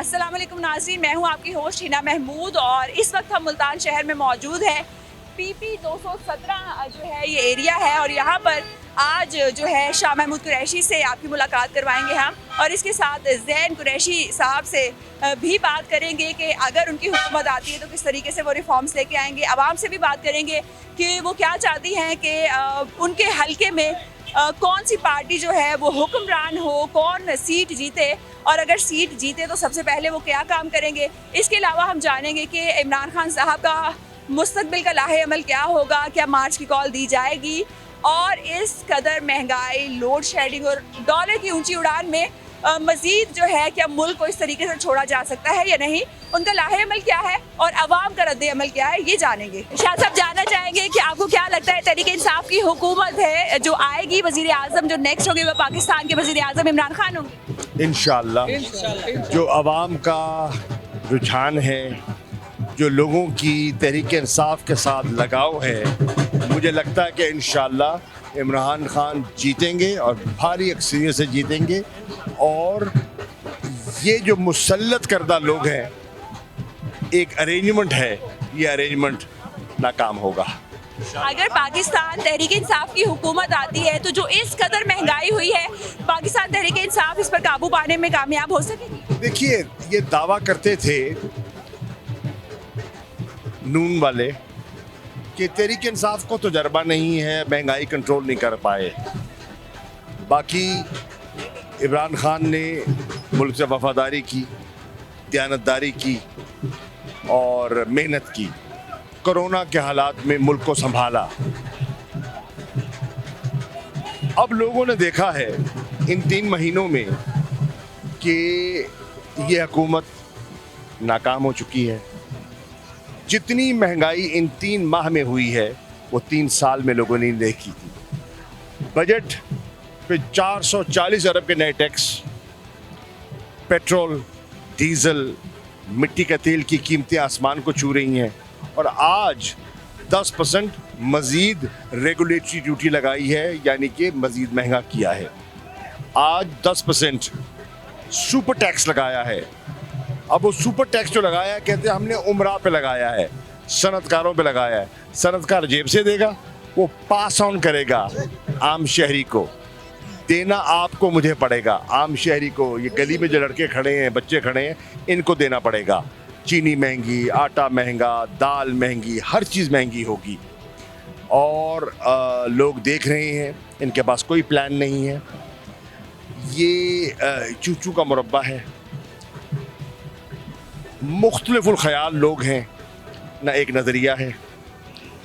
अस्सलाम वालेकुम नाज़रीन, मैं हूं आपकी होस्ट हिना महमूद और इस वक्त हम मुल्तान शहर में मौजूद हैं। पीपी 217 जो है ये एरिया है और यहाँ पर आज जो है शाह महमूद कुरैशी से आपकी मुलाकात करवाएंगे हम और इसके साथ ज़ैन कुरैशी साहब से भी बात करेंगे कि अगर उनकी हुकूमत आती है तो किस तरीके से वो रिफॉर्म्स लेके आएंगे। आवाम से भी बात करेंगे कि वो क्या चाहती हैं कि उनके हलके में कौन सी पार्टी जो है वो हुक्मरान हो, कौन सीट जीते और अगर सीट जीते तो सबसे पहले वो क्या काम करेंगे। इसके अलावा हम जानेंगे कि इमरान खान साहब का मुस्तकबिल का लाहे अमल क्या होगा, क्या मार्च की कॉल दी जाएगी और इस कदर महंगाई, लोड शेडिंग और डॉलर की ऊंची उड़ान में मज़ीद जो है क्या मुल्क को इस तरीके से छोड़ा जा सकता है या नहीं, उनका लाहे अमल क्या है और अवाम का रद्द अमल क्या है, ये जानेंगे। शाह साहब, जानना चाहेंगे कि आपको क्या लगता है तहरीक इंसाफ की हुकूमत है जो आएगी, वज़ीर आज़म जो नेक्स्ट होंगे वो पाकिस्तान के वज़ीर आज़म इमरान खान होंगे? इंशाअल्लाह जो अवाम का रुझान है, जो लोगों की तहरीक इंसाफ के साथ लगाव है, मुझे लगता है कि इंशाअल्लाह इमरान खान जीतेंगे और भारी अक्सरियत से जीतेंगे। और ये जो मुसल्लत करदा लोग हैं, एक अरेंजमेंट है, ये अरेंजमेंट नाकाम होगा। अगर पाकिस्तान तहरीक इंसाफ की हुकूमत आती है तो जो इस कदर महंगाई हुई है, पाकिस्तान तहरीक इंसाफ इस पर काबू पाने में कामयाब हो सकेगी? देखिए, ये दावा करते थे नून वाले कि तहरीक इंसाफ को तजर्बा नहीं है, महंगाई कंट्रोल नहीं कर पाए। बाकी इमरान खान ने मुल्क से वफादारी की, दयानतदारी की और मेहनत की, कोरोना के हालात में मुल्क को संभाला। अब लोगों ने देखा है इन 3 महीनों में कि ये हुकूमत नाकाम हो चुकी है। जितनी महंगाई इन 3 माह में हुई है वो 3 साल में लोगों ने नहीं देखी थी। बजट पे 440 अरब के नए टैक्स, पेट्रोल, डीजल, मिट्टी का तेल की कीमतें आसमान को छू रही हैं और आज 10% मज़ीद रेगुलेटरी ड्यूटी लगाई है, यानी कि मज़ीद महंगा किया है। आज 10% सुपर टैक्स लगाया है। अब वो सुपर टैक्स जो लगाया है, कहते हैं हमने उमरा पे लगाया है, सनतकारों पे लगाया है। सनतकार जेब से देगा, वो पास ऑन करेगा आम शहरी को। देना आपको मुझे पड़ेगा, आम शहरी को। ये गली में जो लड़के खड़े हैं, बच्चे खड़े हैं, इनको देना पड़ेगा। चीनी महंगी, आटा महंगा, दाल महंगी, हर चीज़ महंगी होगी। और लोग देख रहे हैं, इनके पास कोई प्लान नहीं है। ये चूचू का मुरब्बा है। मुख्तलिफुल ख़याल लोग हैं, ना एक नज़रिया है,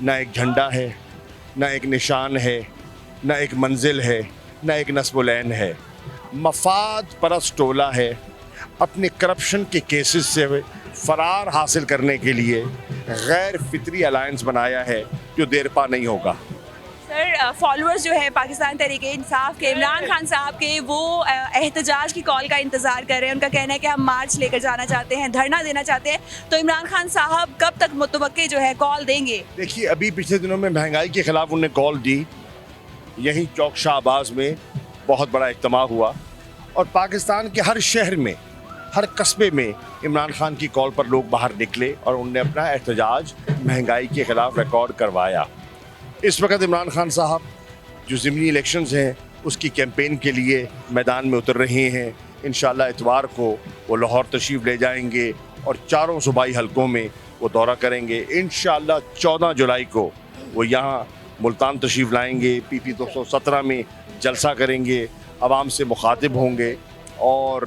ना एक झंडा है, ना एक निशान है, ना एक मंजिल है, ना एक नस्बुलैन है। मफाद परस्त टोला है, अपने करप्शन के केसेस से फरार हासिल करने के लिए गैर फितरी अलायंस बनाया है जो देर पा नहीं होगा। सर, फॉलोअर्स जो है पाकिस्तान तहरीक इंसाफ के, इमरान खान साहब के, वो एहतजाज की कॉल का इंतज़ार कर रहे हैं। उनका कहना है कि हम मार्च लेकर जाना चाहते हैं, धरना देना चाहते हैं। तो इमरान खान साहब कब तक मुतवक्के जो है कॉल देंगे? देखिए, अभी पिछले दिनों में महंगाई के ख़िलाफ़ उन्होंने कॉल दी। यहीं चौक शाहबाज में बहुत बड़ा इज्तिमा हुआ और पाकिस्तान के हर शहर में, हर कस्बे में इमरान खान की कॉल पर लोग बाहर निकले और उन्होंने अपना एहतजाज महंगाई के ख़िलाफ़ रिकॉर्ड करवाया। इस वक्त इमरान खान साहब जो ज़िमनी इलेक्शंस हैं उसकी कैंपेन के लिए मैदान में उतर रहे हैं। इंशाअल्लाह इतवार को वो लाहौर तशरीफ़ ले जाएंगे और चारों सूबाई हलकों में वो दौरा करेंगे। इंशाअल्लाह 14 जुलाई को वो यहाँ मुल्तान तशरीफ़ लाएंगे, पीपी 217 में जलसा करेंगे, आवाम से मुखातिब होंगे और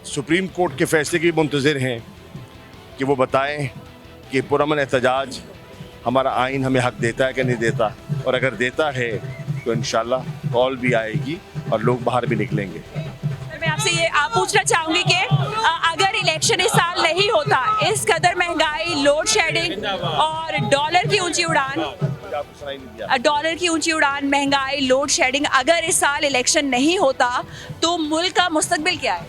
सुप्रीम कोर्ट के फ़ैसले की मुंतज़िर हैं कि वो बताएं कि पुरअमन एहतजाज हमारा आइन हमें हक देता है कि नहीं देता, और अगर देता है तो इंशाल्लाह कॉल भी आएगी और लोग बाहर भी निकलेंगे। मैं आपसे ये पूछना चाहूँगी कि अगर इलेक्शन इस साल नहीं होता, इस कदर महंगाई, लोड शेडिंग और डॉलर की ऊंची उड़ान, महंगाई, लोड शेडिंग, अगर इस साल इलेक्शन नहीं होता तो मुल्क का मुस्तकबिल क्या है?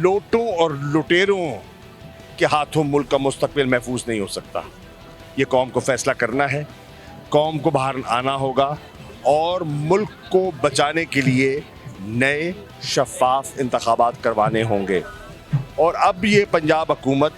लोटों और लुटेरों के हाथों मुल्क का मुस्तकबिल महफूज नहीं हो सकता। ये कौम को फैसला करना है, कौम को बाहर आना होगा और मुल्क को बचाने के लिए नए शफाफ इंतखाबात करवाने होंगे। और अब ये पंजाब हुकूमत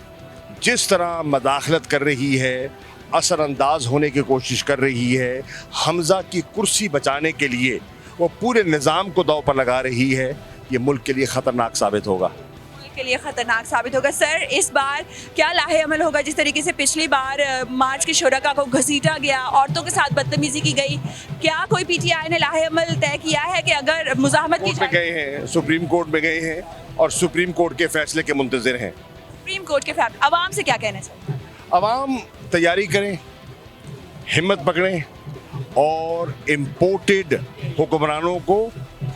जिस तरह मदाखलत कर रही है, असरअंदाज होने की कोशिश कर रही है, हमज़ा की कुर्सी बचाने के लिए वो पूरे निज़ाम को दांव पर लगा रही है, ये मुल्क के लिए ख़तरनाक साबित होगा। मुल्क के लिए खतरनाक साबित होगा। सर, इस बार क्या लाहे अमल होगा? जिस तरीके से पिछली बार मार्च के शुरका को घसीटा गया, औरतों के साथ बदतमीजी की गई, क्या कोई पीटीआई ने लाहे अमल तय किया है कि अगर मुज़ाहमत की कोर्ट में गए हैं, सुप्रीम कोर्ट में गए हैं और सुप्रीम कोर्ट के फैसले के मुंतज़िर हैं। सुप्रीम कोर्ट के फैसले आवाम से क्या कहना चाहिए? अवाम तैयारी करें, हिम्मत पकड़ें और इम्पोर्टेड हुक्मरानों को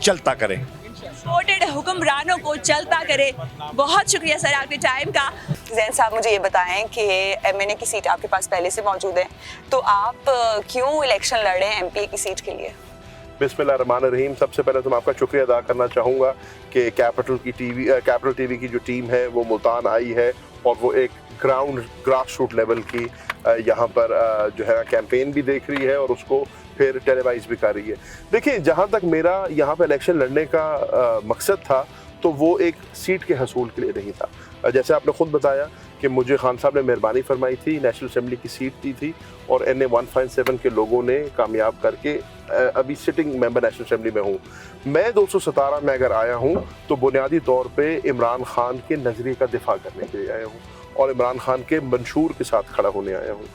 चलता करें। इम्पोर्टेड हुक्मरानों को चलता करे। बहुत शुक्रिया सर आपके टाइम का। जैन साहब, मुझे ये बताएं कि एमएनए की सीट आपके पास पहले से मौजूद है, तो आप क्यों इलेक्शन लड़ रहे हैं एमपीए की सीट के लिए? बिस्मिल्लाहिर्रहमानिर्रहीम। सबसे पहले तो मैं आपका शुक्रिया अदा करना चाहूँगा कि कैपिटल टीवी की जो टीम है वो मुल्तान आई है और वो एक ग्रास रूट लेवल की यहाँ पर जो है कैंपेन भी देख रही है और उसको फिर टेलीवाइज भी कर रही है। देखिए, जहाँ तक मेरा यहाँ पर इलेक्शन लड़ने का मकसद था तो वो एक सीट के हसूल के लिए नहीं था। जैसे आपने ख़ुद बताया कि मुझे खान साहब ने मेहरबानी फरमाई थी, नेशनल असम्बली की सीट दी थी और NA 157 के लोगों ने कामयाब करके अभी सिटिंग मेंबर नेशनल असम्बली में हूँ। मैं 217 में अगर आया हूँ तो बुनियादी तौर पे इमरान खान के नज़रिए का दिफा करने के लिए आया हूँ और इमरान खान के मंशूर के साथ खड़ा होने आया हूँ।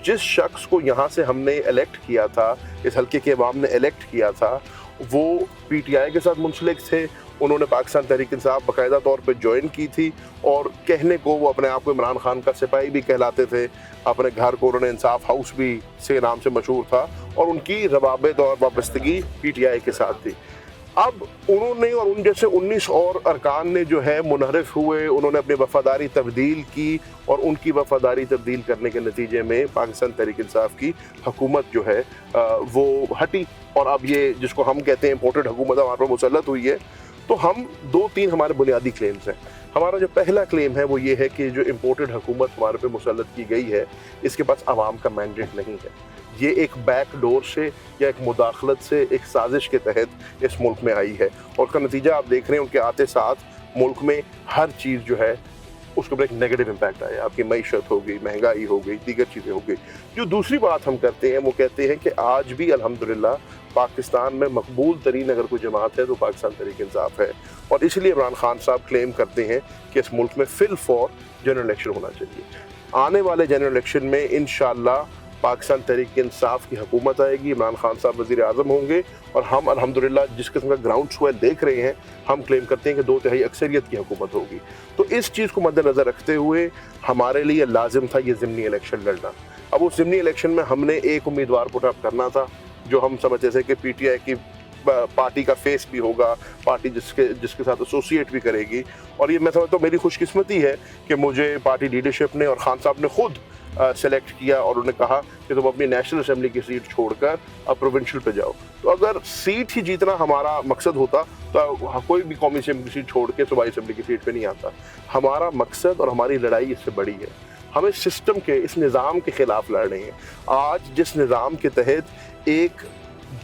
जिस शख्स को यहाँ से हमने इलेक्ट किया था, इस हल्के के अवाम ने इलेक्ट किया था, वो PTI के साथ मुंसलिक थे। उन्होंने पाकिस्तान तहरीक इंसाफ बाकायदा तौर पे ज्वाइन की थी और कहने को वो अपने आप को इमरान खान का सिपाही भी कहलाते थे। अपने घर को उन्होंने इंसाफ हाउस भी से नाम से मशहूर था और उनकी रवाबित और वाबस्तगी PTI के साथ थी। अब उन्होंने और उन जैसे 19 और अरकान ने जो है मुनहरिफ हुए, उन्होंने अपनी वफादारी तब्दील की और उनकी वफादारी तब्दील करने के नतीजे में पाकिस्तान तहरीक इंसाफ की हुकूमत जो है वो हटी और अब ये जिसको हम कहते हैं इम्पोर्टेड हुकूमत हमारे पर मुसल्लत हुई है। तो हम 2-3 हमारे बुनियादी क्लेम्स हैं। हमारा जो पहला क्लेम है वो ये है कि जो इम्पोर्टेड हुकूमत हमारे पे मुसल्लत की गई है, इसके पास आवाम का मैंडेट नहीं है। ये एक बैक डोर से या एक मुदाखलत से, एक साजिश के तहत इस मुल्क में आई है और उसका नतीजा आप देख रहे हैं। उनके आते साथ मुल्क में हर चीज़ जो है उसके ऊपर एक नेगेटिव इम्पैक्ट आया। आपकी मईशत हो गई, महंगाई हो गई, दीगर चीज़ें हो गई। जो दूसरी बात हम करते हैं वो कहते हैं कि आज भी अल्हम्दुलिल्लाह पाकिस्तान में मकबूल तरीन अगर कोई जमात है तो पाकिस्तान तहरीक इंसाफ है और इसलिए इमरान खान साहब क्लेम करते हैं कि इस मुल्क में फिल फॉर जनरल इलेक्शन होना चाहिए। आने वाले जनरल इलेक्शन में इंशाअल्लाह पाकिस्तान तहरीक इंसाफ की हुकूमत आएगी, इमरान खान साहब वज़ीर आज़म होंगे और हम अल्हम्दुलिल्लाह जिस किस्म का ग्राउंड स्वेल देख रहे हैं, हम क्लेम करते हैं कि 2/3 अक्सरियत की हुकूमत होगी। तो इस चीज़ को मद्देनज़र रखते हुए हमारे लिए लाजिम था ये ज़िमनी इलेक्शन लड़ना। अब उस ज़िमनी इलेक्शन में हमने एक उम्मीदवार पुटअप करना था जो हम समझते थे कि PTI की पार्टी का फेस भी होगा, पार्टी जिसके साथ एसोसिएट भी करेगी। और ये मैं समझता हूँ मेरी खुशकिस्मती है कि मुझे पार्टी लीडरशिप ने और खान साहब ने खुद सेलेक्ट किया और उन्होंने कहा कि तुम अपनी नेशनल असम्बली की सीट छोड़कर अब प्रोविंशियल पे जाओ। तो अगर सीट ही जीतना हमारा मकसद होता तो कोई भी कौमी असम्बली की सीट छोड़ के सूबाई असम्बली की सीट पे नहीं आता। हमारा मकसद और हमारी लड़ाई इससे बड़ी है। हमें सिस्टम के, इस निज़ाम के ख़िलाफ़ लड़ रहे हैं। आज जिस निज़ाम के तहत एक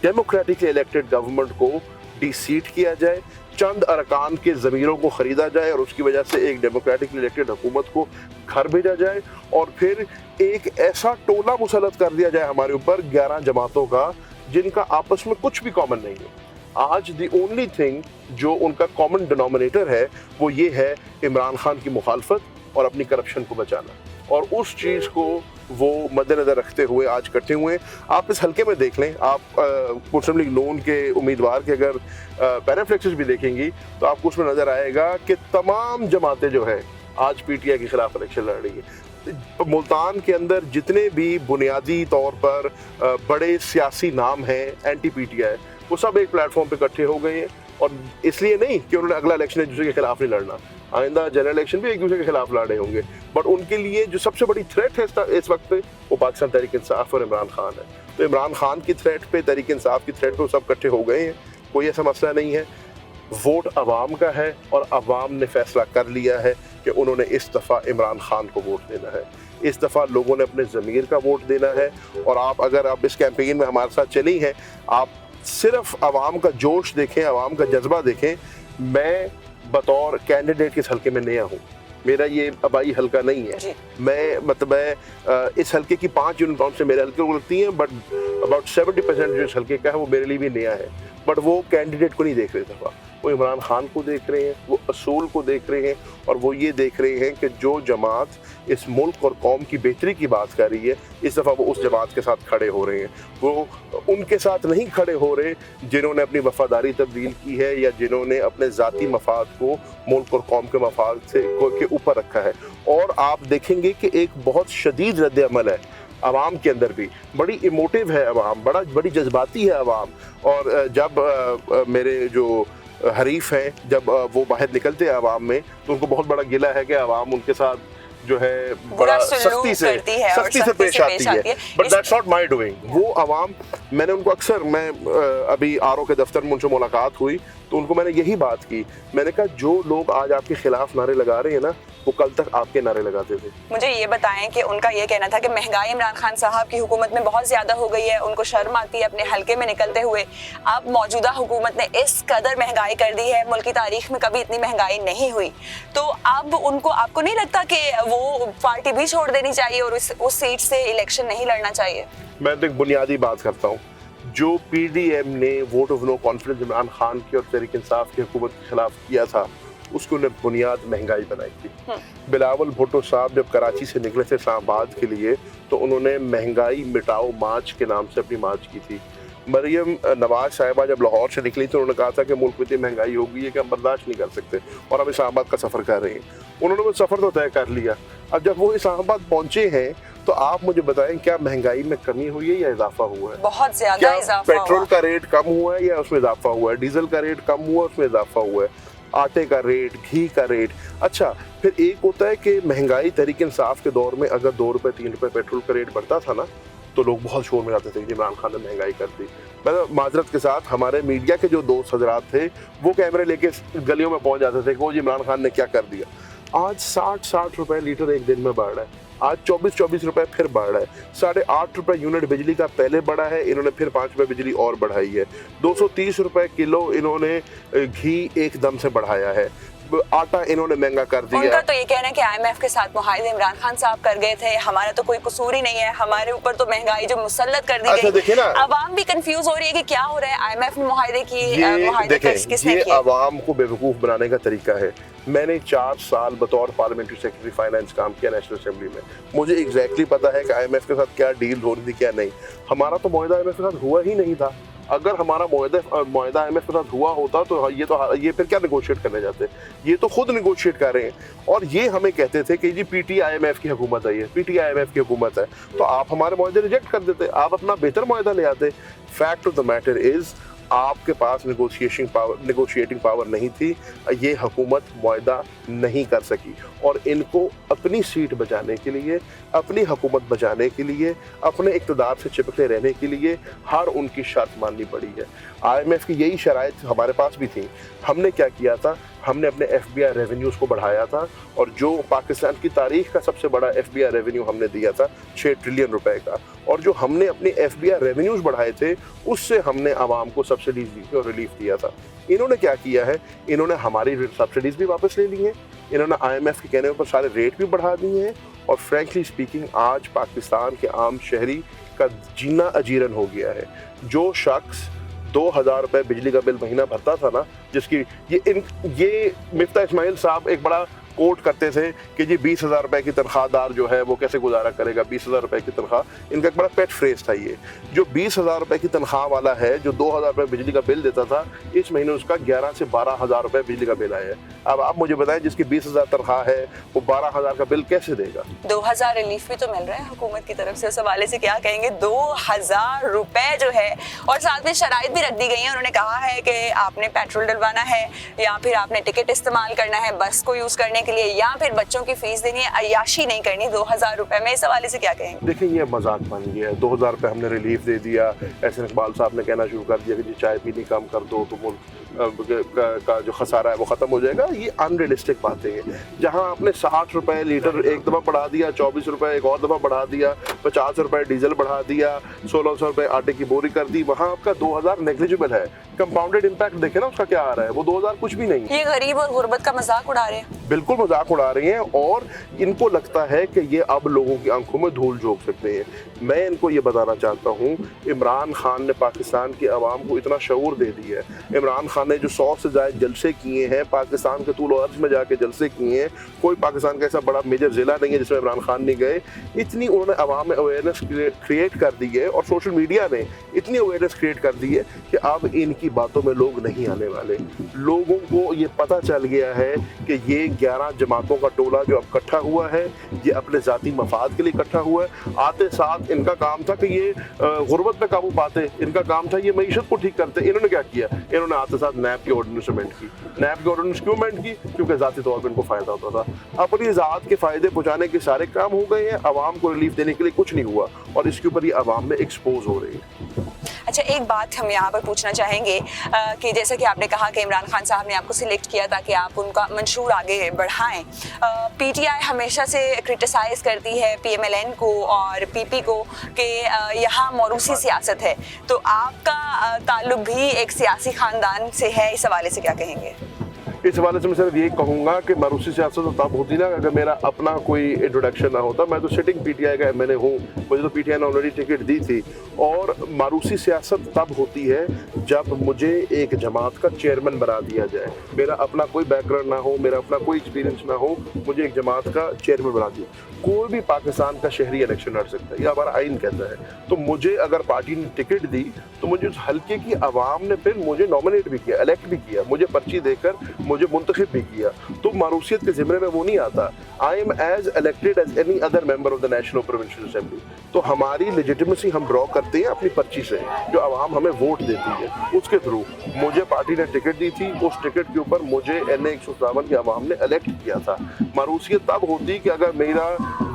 डेमोक्रेटिकली इलेक्टेड गवर्नमेंट को डिसीट किया जाए, चंद अरकान के ज़मीरों को ख़रीदा जाए और उसकी वजह से एक डेमोक्रेटिकली इलेक्टेड हुकूमत को घर भेजा जाए और फिर एक ऐसा टोला मुसल्लत कर दिया जाए हमारे ऊपर 11 जमातों का जिनका आपस में कुछ भी कॉमन नहीं है। आज दी ओनली थिंग जो उनका कॉमन डिनोमिनेटर है वो ये है इमरान खान की मुखालफत और अपनी करप्शन को बचाना, और उस चीज़ को वो मद्देनज़र रखते हुए आज इकट्ठे हुए। आप इस हल्के में देख लें, आप मुस्लिम लीग नून के उम्मीदवार के अगर पैराफ्लेक्सेस भी देखेंगी तो आपको उसमें नज़र आएगा कि तमाम जमातें जो है आज PTI के ख़िलाफ़ इलेक्शन लड़ रही है। मुल्तान के अंदर जितने भी बुनियादी तौर पर बड़े सियासी नाम हैं एंटी PTI, वो सब एक प्लेटफॉर्म पे इकट्ठे हो गए हैं और इसलिए नहीं कि उन्होंने अगला इलेक्शन एक दूसरे के खिलाफ नहीं लड़ना, आइंदा जनरल इलेक्शन भी एक दूसरे के खिलाफ लड़ रहे होंगे, बट उनके लिए जो सबसे बड़ी थ्रेट है इस वक्त पे वो पाकिस्तान तहरीक इंसाफ और इमरान खान है। तो इमरान खान की थ्रेट पे, तहरीक इंसाफ की थ्रेट पे वो सब इकट्ठे हो गए हैं। कोई ऐसा मसला नहीं है। वोट अवाम का है और अवाम ने फैसला कर लिया है कि उन्होंने इस दफ़ा इमरान खान को वोट देना है। इस दफ़ा लोगों ने अपने ज़मीर का वोट देना है। और आप अगर आप इस कैंपेन में हमारे साथ चली हैं, आप सिर्फ आवाम का जोश देखें, आवाम का जज्बा देखें। मैं बतौर कैंडिडेट इस हल्के में नया हूँ, मेरा ये आबाई हल्का नहीं है। मैं इस हल्के की 5 यूनिट काउंसिल मेरे हल्के को लगती हैं, बट अबाउट 70% जो इस हल्के का है वो मेरे लिए भी नया है। बट वो कैंडिडेट को नहीं देख रहे थे, वो इमरान खान को देख रहे हैं, वो असूल को देख रहे हैं, और वो ये देख रहे हैं कि जो जमात इस मुल्क और कौम की बेहतरी की बात कर रही है, इस दफ़ा वो उस जमात के साथ खड़े हो रहे हैं। वो उनके साथ नहीं खड़े हो रहे जिन्होंने अपनी वफादारी तब्दील की है या जिन्होंने अपने ज़ाती मफाद को मुल्क और कौम के मफाद के ऊपर रखा है। और आप देखेंगे कि एक बहुत शदीद रद्द अमल है आवाम के अंदर भी, बड़ी इमोटिव है आवाम, बड़ी जज्बाती है आवाम। और जब मेरे जो हरीफ हैं, जब वो बाहर निकलते हैं आवाम में, तो उनको बहुत बड़ा गिला है कि आवाम उनके साथ जो है बड़ा सख्ती से पेश आती है। But that's not my doing. वो आवाम, मैंने उनको अक्सर, मैं अभी आरओ के दफ्तर में उनसे मुलाकात हुई तो उनको मैंने यही बात की, मैंने कहा जो लोग आज आपके खिलाफ नारे लगा रहे हैं ना, वो कल तक आपके नारे लगाते थे। मुझे ये बताएं कि उनका ये कहना था कि महंगाई इमरान खान साहब की हुकूमत में बहुत ज्यादा हो गई है, उनको शर्म आती है अपने हल्के में निकलते हुए। अब मौजूदा हुकूमत ने इस कदर महंगाई कर दी है, मुल्क की तारीख में कभी इतनी महंगाई नहीं हुई, तो अब उनको, आपको नहीं लगता कि वो पार्टी भी छोड़ देनी चाहिए और उस सीट से इलेक्शन नहीं लड़ना चाहिए? मैं तो एक बुनियादी बात करता हूँ, जो पीडीएम ने vote of no confidence Imran Khan की और तहरीक इंसाफ की हुकूमत के खिलाफ किया था, उसको उन्हें बुनियाद महंगाई बनाई थी। बिलावल भुट्टो साहब जब कराची से निकले थे इस्लामाबाद के लिए, तो उन्होंने महंगाई मिटाओ मार्च के नाम से अपनी मार्च की थी। मरियम नवाज साहिबा जब लाहौर से निकली तो उन्होंने कहा था कि मुल्क में इतनी महंगाई हो गई है कि हम बर्दाश्त नहीं कर सकते और हम इस्लामाबाद का सफ़र कर रहे हैं। उन्होंने वो सफ़र तो तय कर लिया। अब जब वो इस्लामाबाद पहुंचे हैं तो आप मुझे बताएं, क्या महंगाई में कमी हुई है या इजाफा हुआ है? बहुत ज्यादा इजाफा हुआ। पेट्रोल का रेट कम हुआ है या उसमें इजाफा हुआ है? डीजल का रेट कम हुआ, उसमें इजाफा हुआ है? आटे का रेट, घी का रेट। अच्छा, फिर एक होता है कि महंगाई तहरीक इंसाफ के दौर में अगर 2 रुपए 3 रुपए पेट्रोल का रेट बढ़ता था ना, तो लोग बहुत शोर में जाते थे कि इमरान खान ने महंगाई कर दी। मतलब माजरत के साथ हमारे मीडिया के जो दोस्त हजरात थे वो कैमरे लेके गलियों में पहुंच जाते थे कि वो जी इमरान खान ने क्या कर दिया। आज 60 रुपए लीटर एक दिन में बढ़ रहा है, आज 24 रुपए फिर बढ़ रहा है। 8.5 रुपए यूनिट बिजली का पहले बढ़ा है, इन्होंने फिर 5 रुपए बिजली और बढ़ाई है। 230 रुपए किलो इन्होंने घी एकदम से बढ़ाया है, आटा इन्होंने महंगा कर दिया। उनका तो ये कहना है कि आईएमएफ के साथ मुआहदे इमरान खान साहब कर गए थे, हमारा तो कोई कसूर ही नहीं है, हमारे ऊपर तो महंगाई जो मुसल्लत कर दी गई। देखिए ना, अवाम भी कंफ्यूज हो रही है कि क्या हो रहा है, आईएमएफ ने मुआहदे किसने ये किए? अवाम को बेवकूफ बनाने का तरीका है। मैंने 4 साल बतौर पार्लियामेंट्री सेक्रेटरी फाइनेंस काम किया नेशनल असेंबली में, मुझे एग्जैक्टली पता है कि आईएमएफ के साथ क्या डील हो रही थी क्या नहीं। हमारा तो मुआहदा आईएमएफ के साथ हुआ ही नहीं था। अगर हमारा मुआहदा आईएमएफ के साथ हुआ होता तो ये फिर क्या नेगोशिएट करने जाते? ये तो खुद नेगोशिएट कर रहे हैं और ये हमें कहते थे कि जी पीटी आईएमएफ की हुकूमत है, ये पीटी आईएमएफ की हुकूमत है, तो आप हमारे मुआहदे रिजेक्ट कर देते, आप अपना बेहतर मुआहदा ले आते। Fact of the matter is आपके पास नेगोशिएटिंग पावर नहीं थी, ये हुकूमत मुआहदा नहीं कर सकी और इनको अपनी सीट बचाने के लिए, अपनी हुकूमत बचाने के लिए, अपने इक़्तिदार से चिपके रहने के लिए हर उनकी शर्त माननी पड़ी है। आईएमएफ की यही शराइत हमारे पास भी थी। हमने क्या किया था, हमने अपने एफबीआई रेवेन्यूज़ को बढ़ाया था और जो पाकिस्तान की तारीख का सबसे बड़ा एफबीआई रेवेन्यू हमने दिया था 6 ट्रिलियन रुपए का, और जो हमने अपने एफबीआई रेवेन्यूज़ बढ़ाए थे उससे हमने आवाम को सब्सिडीज दी और रिलीफ दिया था। इन्होंने क्या किया है, इन्होंने हमारी सब्सिडीज भी वापस ले ली हैं, इन्होंने आईएमएफ के कहने पर सारे रेट भी बढ़ा दिए हैं और फ्रैंकली स्पीकिंग आज पाकिस्तान के आम शहरी का जीना अजीरन हो गया है। जो शख्स 2000 रुपए बिजली का बिल महीना भरता था ना, जिसकी ये मिफ्ता इस्माइल साहब एक बड़ा कोट करते थे कि जी 20,000 रुपए की तनख्वाहदार जो है वो कैसे गुजारा करेगा, 20,000 रुपए की तनख्वाह, इनका एक बड़ा पेट फ्रेज था ये। जो 20,000 रुपए की तनख्वाह वाला है, जो 2,000 रुपए बिजली का बिल देता था, इस महीने उसका 11 से 12,000 रुपए बिजली का बिल आया है। अब आप मुझे बताएं, जिसकी 20,000 तनख्वाह है वो 12,000 का बिल कैसे देगा? 2,000 रिलीफ भी तो मिल रहा है हुकूमत की तरफ से, उस हवाले से क्या कहेंगे? 2,000 रुपए जो है, और साथ में शराइत भी रख दी गई है। उन्होंने कहा है कि आपने पेट्रोल डलवाना है या फिर आपने टिकट इस्तेमाल करना है बस को यूज करने के लिए, या फिर बच्चों की फीस देनी है, अय्याशी नहीं करनी 2,000 रुपए में। इस हवाले से क्या कहेंगे? देखिए, ये मजाक बन गया है। 2,000 रुपए हमने रिलीफ दे दिया, एहसन इकबाल साहब ने कहना शुरू कर दिया कि जी चाय पीनी कम कर दो तो मुल्क का जो खसारा है वो ख़त्म हो जाएगा, ये अनरियलिस्टिक बातें हैं। जहां आपने 60 रुपए लीटर एक दफ़ा बढ़ा दिया, 24 रुपए एक और दफ़ा बढ़ा दिया, 50 रुपए डीजल बढ़ा दिया, 1600 रुपए आटे की बोरी कर दी, वहां आपका 2000 नेग्लिजिबल है। कंपाउंडेड इम्पैक्ट देखे ना उसका क्या आ रहा है, वो 2000 कुछ भी नहीं। ये गरीब और गुर्बत का मजाक उड़ा रहे हैं। बिल्कुल मजाक उड़ा रही हैं और इनको लगता है कि ये अब लोगों की आंखों में धूल झोंक सकते हैं। मैं इनको ये बताना चाहता हूँ, इमरान खान ने पाकिस्तान की आवाम को इतना शऊर दे दिया है। इमरान खान ने जो 100 से ज़्यादा जलसे किए हैं, पाकिस्तान के तूल अर्ज में जाके जलसे किए हैं, कोई पाकिस्तान का ऐसा बड़ा मेजर ज़िला नहीं है जिसमें इमरान खान नहीं गए। इतनी उन्होंने आवाम में अवेयरनेस क्रिएट कर दी है और सोशल मीडिया ने इतनी अवेयरनेस क्रिएट कर दी है कि अब इनकी बातों में लोग नहीं आने वाले। लोगों को ये पता चल गया है कि ये 11 जमातों का टोला जो अब इकट्ठा हुआ है, ये अपने ज़ाती मफाद के लिए इकट्ठा हुआ है। आते साथ इनका काम था कि ये गुर्बत पे काबू पाते, इनका काम था ये मईशत को ठीक करते। इन्होंने क्या किया? इन्होंने आते साथ नैब की ऑर्डिनेंस अमेंड की। नैब की ऑर्डिनेंस क्यों अमेंड की? क्योंकि ज़ाती तौर पर इनको फ़ायदा होता था। अपनी ज़ात के फ़ायदे पहुँचाने के सारे काम हो गए हैं, आवाम को रिलीफ देने के लिए कुछ नहीं हुआ और इसके ऊपर ये आवाम में एक्सपोज हो रही है। अच्छा, एक बात हम यहाँ पर पूछना चाहेंगे कि जैसे कि आपने कहा कि इमरान खान साहब ने आपको सिलेक्ट किया ताकि आप उनका मंशूर आगे बढ़ाएं। पीटीआई हमेशा से क्रिटिसाइज़ करती है पीएमएलएन को और पीपी को कि यहाँ मौरूसी सियासत है, तो आपका ताल्लुक भी एक सियासी ख़ानदान से है, इस हवाले से क्या कहेंगे? इस हवाले से मैं सिर्फ यही कहूँगा कि मरूसी सियासत तो तब होती ना अगर मेरा अपना कोई इंट्रोडक्शन ना होता। मैं तो सिटिंग पीटीआई का एमएलए हूँ, मुझे तो पीटीआई ने ऑलरेडी टिकट दी थी। और मरूसी सियासत तब होती है जब मुझे एक जमात का चेयरमैन बना दिया जाए, मेरा अपना कोई बैकग्राउंड ना हो, मेरा अपना कोई एक्सपीरियंस ना हो, मुझे एक जमात का चेयरमैन बना दिया। कोई भी पाकिस्तान का शहरी इलेक्शन लड़ सकता है, ये हमारा आइन कहता है। तो मुझे अगर पार्टी ने टिकट दी तो मुझे उस हल्के की आवाम ने फिर मुझे नॉमिनेट भी किया, इलेक्ट भी किया, मुझे पर्ची देकर मुझे मुंतखब भी किया। तो मारूसियत के ज़िम्मे में वो नहीं आता। I am as elected as any other member of the national provincial assembly. तो हमारी लेजिटिमेसी हम ड्रॉ करते हैं अपनी पर्ची से, जो आवाम हमें वोट देती है उसके थ्रू। मुझे पार्टी ने टिकट दी थी, उस टिकट के ऊपर मुझे NA 157 की आवाम ने इलेक्ट किया था। मारूसियत तब होती कि अगर मेरा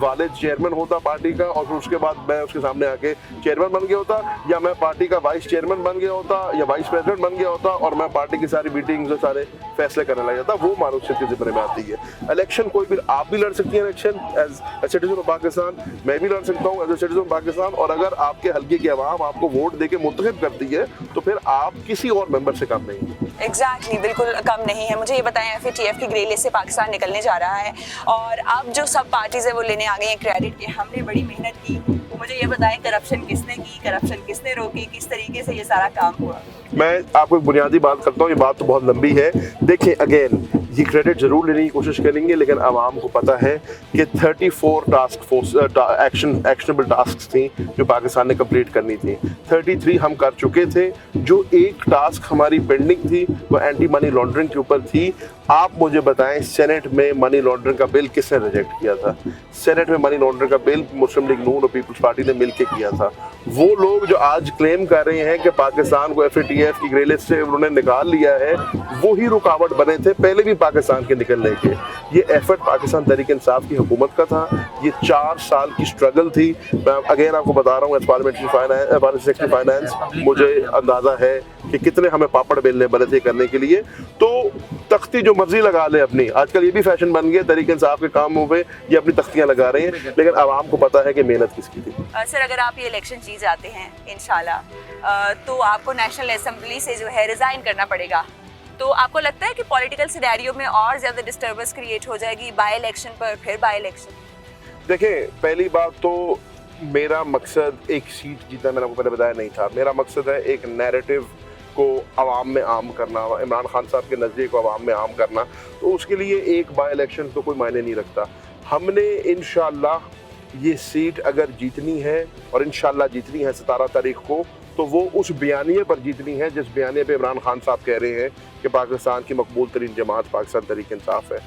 वालिद चेयरमैन होता पार्टी का और फिर उसके बाद मैं उसके सामने आके चेयरमैन बन गया होता, या मैं पार्टी का वाइस चेयरमैन बन गया होता या वाइस प्रेसिडेंट बन गया होता और मैं पार्टी की सारी मीटिंग्स और सारे फैसले करने लग जाता। वो मारूसियत के ज़िम्मे में आती है। इलेक्शन कोई भी, आप भी लड़ सकती हैं election as a citizen of Pakistan, मैं भी लड़ सकता हूँ as a citizen of Pakistan. और अगर आपके हल्के की आवाम आपको वोट देके मुंतखब करती है तो फिर आप किसी और मेंबर से कम नहीं। एग्जैक्टली, बिल्कुल कम नहीं है। मुझे ये बताएं, FATF की ग्रे लिस्ट से पाकिस्तान निकलने जा रहा है और अब जो सब पार्टीज है वो लेने आ गई हैं क्रेडिट कि हमने बड़ी मेहनत की। तो मुझे ये बताएं, करप्शन किसने की, करप्शन किसने रोकी, किस तरीके से ये सारा काम हुआ? मैं आपको एक बुनियादी बात करता हूँ, ये बात तो बहुत लंबी है। देखिए, अगेन ये क्रेडिट जरूर लेने की कोशिश करेंगे, लेकिन आवाम को पता है कि 34 टास्क फोर्स एक्शनेबल टास्क थी जो पाकिस्तान ने कंप्लीट करनी थी। 33 हम कर चुके थे। जो एक टास्क हमारी पेंडिंग थी वो एंटी मनी लॉन्ड्रिंग के ऊपर थी। आप मुझे बताएं, सेनेट में मनी लॉन्ड्रिंग का बिल किसने रिजेक्ट किया था? सेनेट में मनी लॉन्ड्रिंग का बिल मुस्लिम लीग नून और पीपल्स पार्टी ने मिलकर किया था। वो लोग जो आज क्लेम कर रहे हैं कि पाकिस्तान को FATF की ग्रे लिस्ट से उन्होंने निकाल लिया है, वो ही रुकावट बने थे पहले भी पाकिस्तान के निकलने के। ये एफर्ट पाकिस्तान तहरीक इंसाफ की हुकूमत का था, ये 4 साल की स्ट्रगल थी। मैं अगेन आपको बता रहा हूँ, एज पार्लियामेंट्री फाइनेंस मुझे अंदाज़ा है कि कितने हमें पापड़ बेलने बने थे करने के लिए। तो तख्ती जो मर्जी लगा ले अपनी, आजकल ये भी फैशन बन गया तहरीक इंसाफ के कामों पे ये अपनी तख्तियाँ लगा रहे हैं, लेकिन आवाम को पता है कि मेहनत किसकी थी। सर, अगर आप ये इलेक्शन जीत जाते हैं इंशाल्लाह, तो आपको नेशनल असेंबली से जो है रिज़ाइन करना पड़ेगा। तो आपको लगता है कि पॉलिटिकल सिनेरियो में और ज़्यादा डिस्टर्बेंस क्रिएट हो जाएगी बाय इलेक्शन पर, फिर बाय इलेक्शन? देखिए, पहली बात तो मेरा मकसद एक सीट जीतना, मैंने आपको पहले बताया, नहीं था। मेरा मकसद है एक नैरेटिव को आवाम में आम करना, इमरान खान साहब के नज़रिए को आवाम में आम करना। तो उसके लिए एक बाय इलेक्शन तो कोई मायने नहीं रखता। हमने इंशाल्लाह ये सीट अगर जीतनी है, और इंशाल्लाह जीतनी है 17 तारीख को, तो वो उस बयानिए पर जीतनी है जिस बयानिए पे इमरान खान साहब कह रहे हैं कि पाकिस्तान की मकबूल तरीन जमात पाकिस्तान तहरीक इंसाफ है।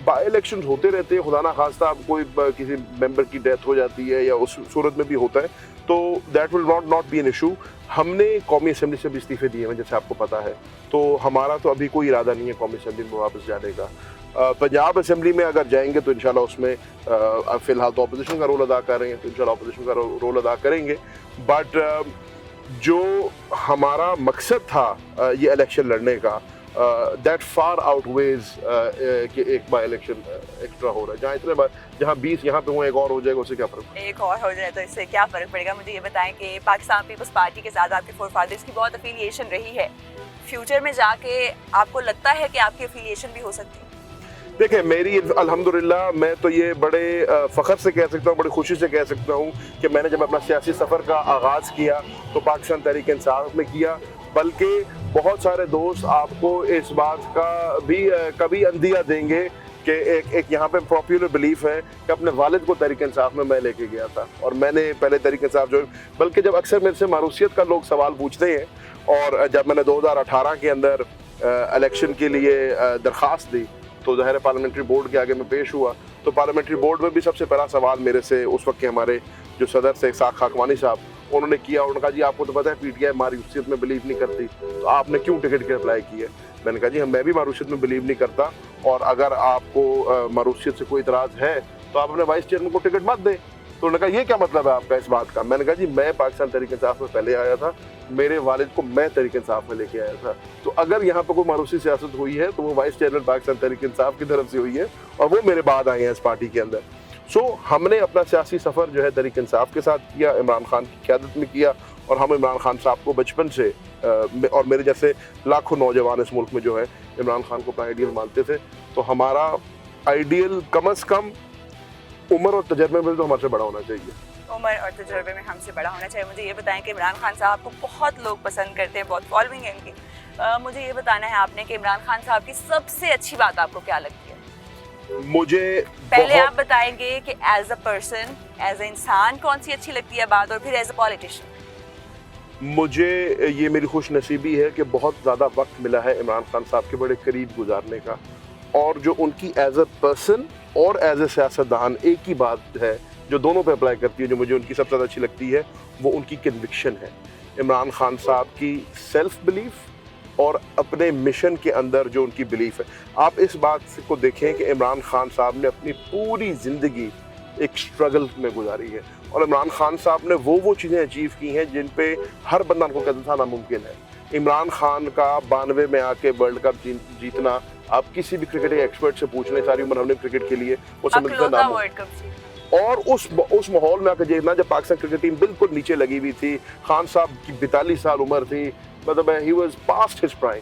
बाई इलेक्शन होते रहते हैं, खुदा ना खास्ता अब कोई किसी मेंबर की डेथ हो जाती है या उस सूरत में भी होता है, तो that will not be an issue. हमने कौमी असम्बली से भी इस्तीफे दिए हैं जैसे आपको पता है, तो हमारा तो अभी कोई इरादा नहीं है कौमी असम्बली में वापस जाने का। पंजाब असम्बली में अगर जाएंगे तो इंशाल्लाह उसमें फ़िलहाल तो अपोजिशन का रोल अदा कर रहे हैं, तो इंशाल्लाह अपोजिशन का रोल अदा करेंगे। बट जो हमारा मकसद था ये इलेक्शन लड़ने का, दैट फार आउटवेज कि एक बार इलेक्शन एक्स्ट्रा हो रहा है। जहाँ इतने बार, जहाँ 20 यहाँ पे हुए, एक और हो जाएगा, उससे क्या फर्क? एक और हो जाए तो इससे क्या फ़र्क पड़ेगा? मुझे ये बताएं कि पाकिस्तान पीपल्स पार्टी के साथ आपके फोरफादर्स की बहुत अफिलिएशन रही है, फ्यूचर में जाके आपको लगता है कि आपकी अफिलिएशन भी हो सकती है? देखिए, मेरी अल्हम्दुलिल्लाह, मैं तो ये बड़े फ़ख्र से कह सकता हूँ, बड़ी खुशी से कह सकता हूँ कि मैंने जब अपना सियासी सफ़र का आगाज़ किया तो पाकिस्तान तहरीक इंसाफ में किया, बल्कि बहुत सारे दोस्त आपको इस बात का भी कभी अंदिया देंगे कि एक यहाँ पे पॉपुलर बिलीफ है कि अपने वालिद को तहरीक इंसाफ में मैं लेके गया था और मैंने पहले तहरीक इंसाफ जो, बल्कि जब अक्सर मेरे से मारूसियत का लोग सवाल पूछते हैं, और जब मैंने 2018 के अंदर इलेक्शन के लिए दरख्वास्त दी तो ज़ाहिर पार्लियामेंट्री बोर्ड के आगे में पेश हुआ, तो पार्लियामेंट्री बोर्ड में भी सबसे पहला सवाल मेरे से उस वक्त के हमारे जो सदर थे साख खाकवानी साहब, उन्होंने किया, उन्होंने कहा जी आपको तो पता है पीटीआई मारूसियत में बिलीव नहीं करती, तो आपने क्यों टिकट की अप्लाई की है? मैंने कहा जी मैं भी मारूसियत में बिलीव नहीं करता, और अगर आपको मारूसियत से कोई इतराज़ है तो आप अपने वाइस चेयरमैन को टिकट मत दें। तो उन्होंने कहा ये क्या मतलब है आपका इस बात का? मैंने कहा जी मैं पाकिस्तान तहरीक इंसाफ में पहले आया था, मेरे वालिद को मैं तहरीक इंसाफ में लेके आया था, तो अगर यहाँ पर कोई मारूसी सियासत हुई है तो वो वाइस चेयरमैन पाकिस्तान तहरीक इंसाफ की तरफ से हुई है और वो मेरे बाद आए हैं इस पार्टी के अंदर। सो हमने अपना सियासी सफ़र जो है तहरीक इंसाफ के साथ किया, इमरान खान की क़यादत में किया, और हम इमरान खान साहब को बचपन से और मेरे जैसे लाखों नौजवान इस मुल्क में जो है इमरान खान को अपना आइडियल मानते थे। तो हमारा आइडियल कम अज़ कम उम्र और तजर्बे में तो हमारे बड़ा होना चाहिए। उम्र और तजुर्बे में हमसे बड़ा होना चाहिए। मुझे ये बताएं कि इमरान खान साहब को बहुत लोग पसंद करते हैं, बहुत फॉलोइंग है इनकी। मुझे ये बताना है आपने कि इमरान खान साहब की सबसे अच्छी बात आपको क्या लगती है? मुझे पहले आप बताएंगे कि as a person, as a इंसान कौन सी अच्छी लगती है बात, और फिर एज अ पॉलिटिशियन। मुझे ये मेरी खुश नसीबी है कि बहुत ज़्यादा वक्त मिला है इमरान खान साहब के बड़े करीब गुजारने का, और जो उनकी एज अ पर्सन और एज ए सियासतदान एक ही बात है जो दोनों पे अप्लाई करती है, जो मुझे उनकी सबसे ज़्यादा अच्छी लगती है, वो उनकी कन्विक्शन है। इमरान खान साहब की सेल्फ बिलीफ और अपने मिशन के अंदर जो उनकी बिलीफ है। आप इस बात को देखें कि इमरान खान साहब ने अपनी पूरी ज़िंदगी एक स्ट्रगल में गुजारी है, और इमरान खान साहब ने वो चीज़ें अचीव की हैं जिन पे हर बंदा उनको कहता था नामुमकिन है। इमरान खान का 92 में आके वर्ल्ड कप जीतना, आप किसी भी क्रिकेट एक्सपर्ट से पूछ लें, सारी उम्र हमने क्रिकेट के लिए, वो समझते नामुमकिन। और उस माहौल में आकर देखना जब पाकिस्तान क्रिकेट टीम बिल्कुल नीचे लगी हुई थी, खान साहब की 42 साल उम्र थी, मतलब he was past his prime,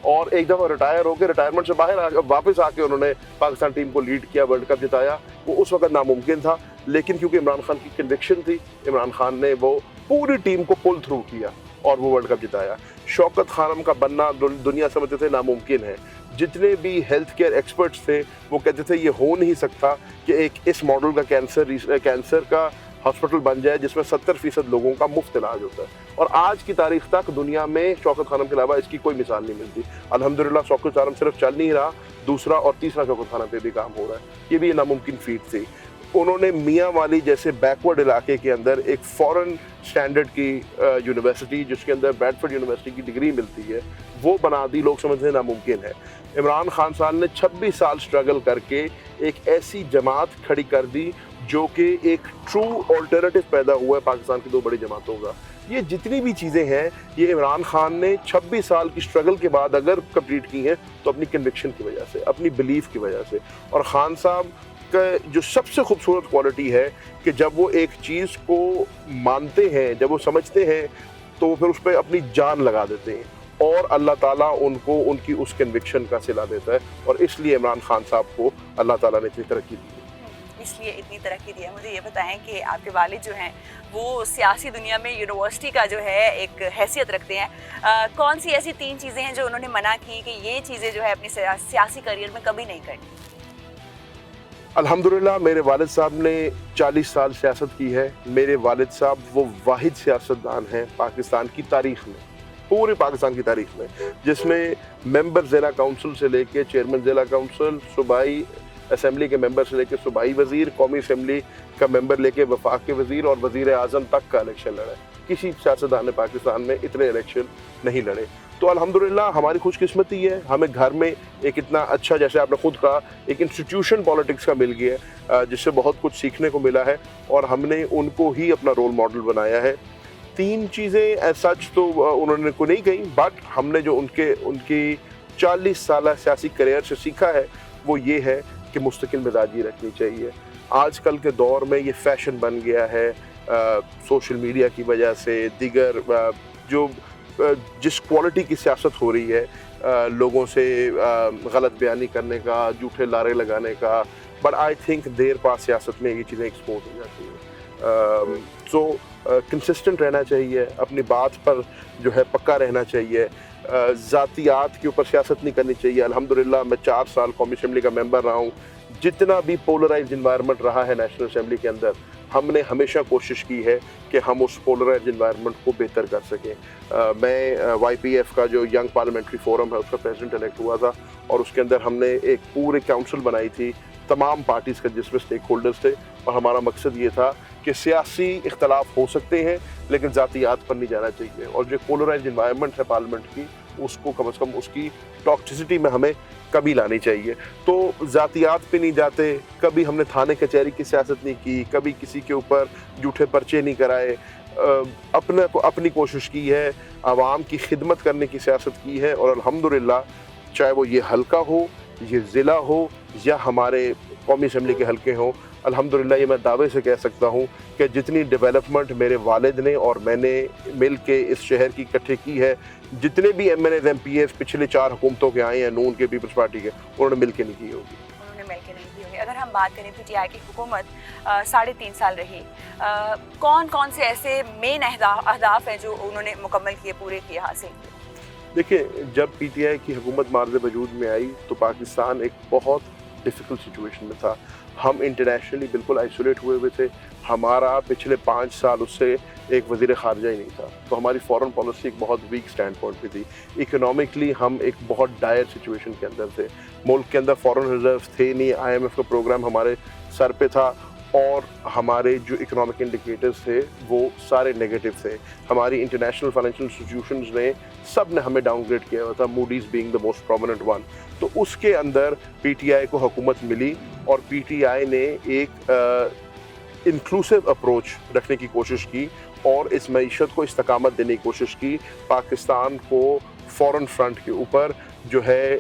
और एक दफ़ा रिटायर होकर रिटायरमेंट से बाहर वापस आके उन्होंने पाकिस्तान टीम को लीड किया, वर्ल्ड कप जिताया। वो उस वक्त नामुमकिन था, लेकिन क्योंकि इमरान खान की कन्विक्शन थी, इमरान खान ने वो पूरी टीम को पुल थ्रू किया और वो वर्ल्ड कप जिताया। शौकत खानम का बनना दुनिया समझते थे नामुमकिन है। जितने भी हेल्थ केयर एक्सपर्ट्स थे वो कहते थे ये हो नहीं सकता कि एक इस मॉडल का कैंसर का हॉस्पिटल बन जाए जिसमें 70% लोगों का मुफ्त इलाज होता है, और आज की तारीख तक दुनिया में शौकत खानम के अलावा इसकी कोई मिसाल नहीं मिलती। अल्हम्दुलिल्लाह शौकत खानम सिर्फ चल नहीं रहा, दूसरा और तीसरा शौकत खानम पे भी काम हो रहा है। ये भी नामुमकिन फीट थी। उन्होंने मियाँ वाली जैसे बैकवर्ड इलाके के अंदर एक फॉरेन स्टैंडर्ड की यूनिवर्सिटी, जिसके अंदर ब्रैडफोर्ड यूनिवर्सिटी की डिग्री मिलती है, वो बना दी। लोग समझते हैं नामुमकिन है। इमरान खान साहब ने 26 साल स्ट्रगल करके एक ऐसी जमात खड़ी कर दी जो कि एक ट्रू ऑल्टरनेटिव पैदा हुआ है पाकिस्तान की दो बड़ी जमातों का। ये जितनी भी चीज़ें हैं, ये इमरान खान ने 26 साल की स्ट्रगल के बाद अगर कंप्लीट की हैं तो अपनी कन्विक्शन की वजह से, अपनी बिलीफ की वजह से। और खान साहब का जो सबसे खूबसूरत क्वालिटी है कि जब वो एक चीज़ को मानते हैं, जब वो समझते हैं, तो फिर उस पर अपनी जान लगा देते हैं, और अल्लाह ताला उनको उनकी उस कन्विक्शन का सिला देता है। और इसलिए इमरान खान साहब को अल्लाह ताला ने इतनी तरक्की दी है। इसलिए इतनी तरक्की दी है। मुझे ये बताएं कि आपके वालिद जो हैं वो सियासी दुनिया में यूनिवर्सिटी का जो है एक हैसियत रखते हैं। कौन सी ऐसी 3 चीज़ें हैं जो उन्होंने मना की कि ये चीज़ें जो है अपनी सियासी करियर में कभी नहीं करनी? अल्हम्दुलिल्लाह मेरे वालिद साहब ने 40 साल सियासत की है। मेरे वालिद साहब वो वाहिद सियासतदान हैं पाकिस्तान की तारीख में, पूरे पाकिस्तान की तारीख में, जिसमें मेंबर ज़िला काउंसिल से लेके चेयरमैन ज़िला काउंसिल, सूबाई असम्बली के मेंबर से लेके सूबाई वज़ीर, कौमी असम्बली का मेंबर लेके वफाक के वज़ीर और वज़ीर आज़म तक का इलेक्शन लड़ा है। किसी सियासतदान ने पाकिस्तान में इतने इलेक्शन नहीं लड़े। तो अल्हम्दुलिल्लाह हमारी खुशकिस्मती है, हमें घर में एक इतना अच्छा, जैसे आपने खुद कहा, एक इंस्टीट्यूशन पॉलिटिक्स का मिल गया है, जिससे बहुत कुछ सीखने को मिला है, और हमने उनको ही अपना रोल मॉडल बनाया है। 3 चीज़ें सच तो उन्होंने को नहीं कही, बट हमने जो उनकी 40 साल सियासी करियर से सीखा है वो ये है कि मुस्तकिल मिजाजी रखनी चाहिए। आजकल के दौर में ये फैशन बन गया है, सोशल मीडिया की वजह से, दीगर जिस क्वालिटी की सियासत हो रही है, लोगों से गलत बयानी करने का, झूठे लारे लगाने का, बट आई थिंक देर पास सियासत में ये चीज़ें एक्सपोज हो जाती हैं। सो कंसिस्टेंट रहना चाहिए, अपनी बात पर जो है पक्का रहना चाहिए, ज़ातियात के ऊपर सियासत नहीं करनी चाहिए। अल्हम्दुलिल्लाह मैं 4 साल कौमी असम्बली का मेंबर रहा हूँ। जितना भी पोलराइज्ड इन्वायरमेंट रहा है नेशनल असम्बली के अंदर, हमने हमेशा कोशिश की है कि हम उस पोलराइज्ड इन्वायरमेंट को बेहतर कर सकें। मैं YPF का जो यंग पार्लियामेंट्री फोरम है उसका प्रेसिडेंट इलेक्ट हुआ था, और उसके अंदर हमने एक पूरे काउंसिल बनाई थी तमाम पार्टीज़ का, जिसमें स्टेक होल्डर्स थे, और हमारा मकसद ये था कि सियासी इख्तलाफ हो सकते हैं लेकिन ज़ातियात पर नहीं जाना चाहिए, और जो पोलराइज्ड इन्वायरमेंट है पार्लियामेंट की, उसको कम से कम उसकी टॉक्सिसिटी में हमें कमी लानी चाहिए। तो ज़ातियात पे नहीं जाते, कभी हमने थाने कचहरी की सियासत नहीं की, कभी किसी के ऊपर झूठे पर्चे नहीं कराए, अपनी कोशिश की है, आवाम की खिदमत करने की सियासत की है, और अल्हम्दुलिल्लाह चाहे वो ये हल्का हो, ये ज़िला हो, या हमारे कौमी असम्बली के हल्के हों, अल्हम्दुलिल्लाह ये मैं दावे से कह सकता हूँ कि जितनी डेवलपमेंट मेरे वालिद ने और मैंने मिल के इस शहर की इकट्ठे की है, जितने भी MNAs MPAs पिछले 4 हुकूमतों के आए हैं, नून के, पीपल्स पार्टी के, उन्होंने मिल के नहीं की होगी। उन्होंने मिल के नहीं की होगी। अगर हम बात करें PTI की हुकूमत 3.5 साल रही, कौन कौन से ऐसे मेन अहदाफ हैं जो उन्होंने मुकम्मल किए, पूरे किए, हासिल किए? देखिए, जब PTI की हुकूमत मार्ज़ वजूद में आई तो पाकिस्तान एक बहुत डिफ़िकल्ट सिचुएशन में था। हम इंटरनेशनली बिल्कुल आइसोलेट हुए हुए थे। हमारा पिछले 5 साल उससे एक वज़ीर ख़ारजा ही नहीं था, तो हमारी फ़ॉरेन पॉलिसी एक बहुत वीक स्टैंड पॉइंट पे थी। इकोनॉमिकली हम एक बहुत डायर सिचुएशन के अंदर थे। मुल्क के अंदर फ़ॉरेन रिजर्व थे नहीं, IMF का प्रोग्राम हमारे सर पे था, और हमारे जो इकोनॉमिक इंडिकेटर्स थे वो सारे नेगेटिव थे। हमारी इंटरनेशनल फाइनेंशियल इंस्टीट्यूशंस ने सब ने हमें डाउनग्रेड किया हुआ था, Moody's being the most prominent one. तो उसके अंदर PTI को हुकूमत मिली, और PTI ने एक इंक्लूसिव अप्रोच रखने की कोशिश की, और इस मईशत को इस्तकामत देने की कोशिश की। पाकिस्तान को फॉरेन फ्रंट के ऊपर जो है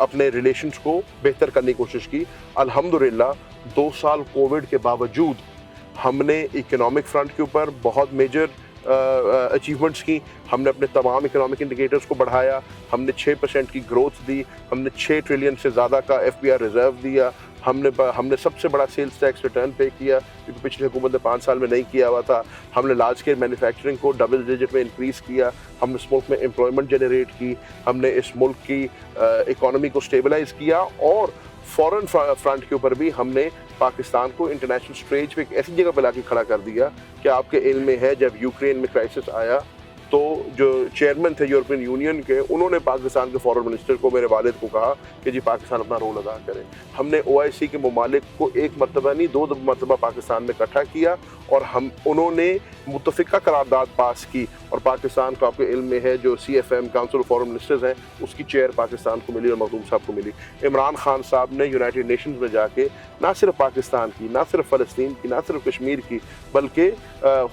अपने रिलेशंस को बेहतर करने की कोशिश की। अल्हम्दुलिल्लाह 2 साल कोविड के बावजूद हमने इकोनॉमिक फ्रंट के ऊपर बहुत मेजर अचीवमेंट्स की। हमने अपने तमाम इकोनॉमिक इंडिकेटर्स को बढ़ाया, हमने 6% की ग्रोथ दी, हमने 6 ट्रिलियन से ज़्यादा का FBR रिजर्व दिया, हमने सबसे बड़ा सेल्स टैक्स रिटर्न पे किया, क्योंकि पिछली हुकूमत ने 5 साल में नहीं किया हुआ था। हमने लार्ज स्केल मैन्युफैक्चरिंग को डबल डिजिट में इंक्रीज़ किया, हमने इस मुल्क में एम्प्लॉयमेंट जनरेट की, हमने इस मुल्क की इकॉनमी को स्टेबलाइज किया, और फॉरेन फ्रंट के ऊपर भी हमने पाकिस्तान को इंटरनेशनल स्टेज पे एक ऐसी जगह पे लाके खड़ा कर दिया कि आपके इल्म में है, जब यूक्रेन में क्राइसिस आया तो जो चेयरमैन थे यूरोपियन यूनियन के, उन्होंने पाकिस्तान के फॉरेन मिनिस्टर को, मेरे वालिद को कहा कि जी पाकिस्तान अपना रोल अदा करे। हमने OIC के ममालिक को 1 मरतबा नहीं 2 मरतबा पाकिस्तान में इकट्ठा किया, और उन्होंने मुत्तफ़िका करारदाद पास की, और पाकिस्तान को आपके इल्म में है जो CFM council of foreign ministers हैं, उसकी चेयर पाकिस्तान को मिली और मखदूम साहब को मिली। इमरान खान साहब ने यूनाइटेड नेशंस में जाके ना सिर्फ पाकिस्तान की, ना सिर्फ फ़लस्तीन की, ना सिर्फ कश्मीर की, बल्कि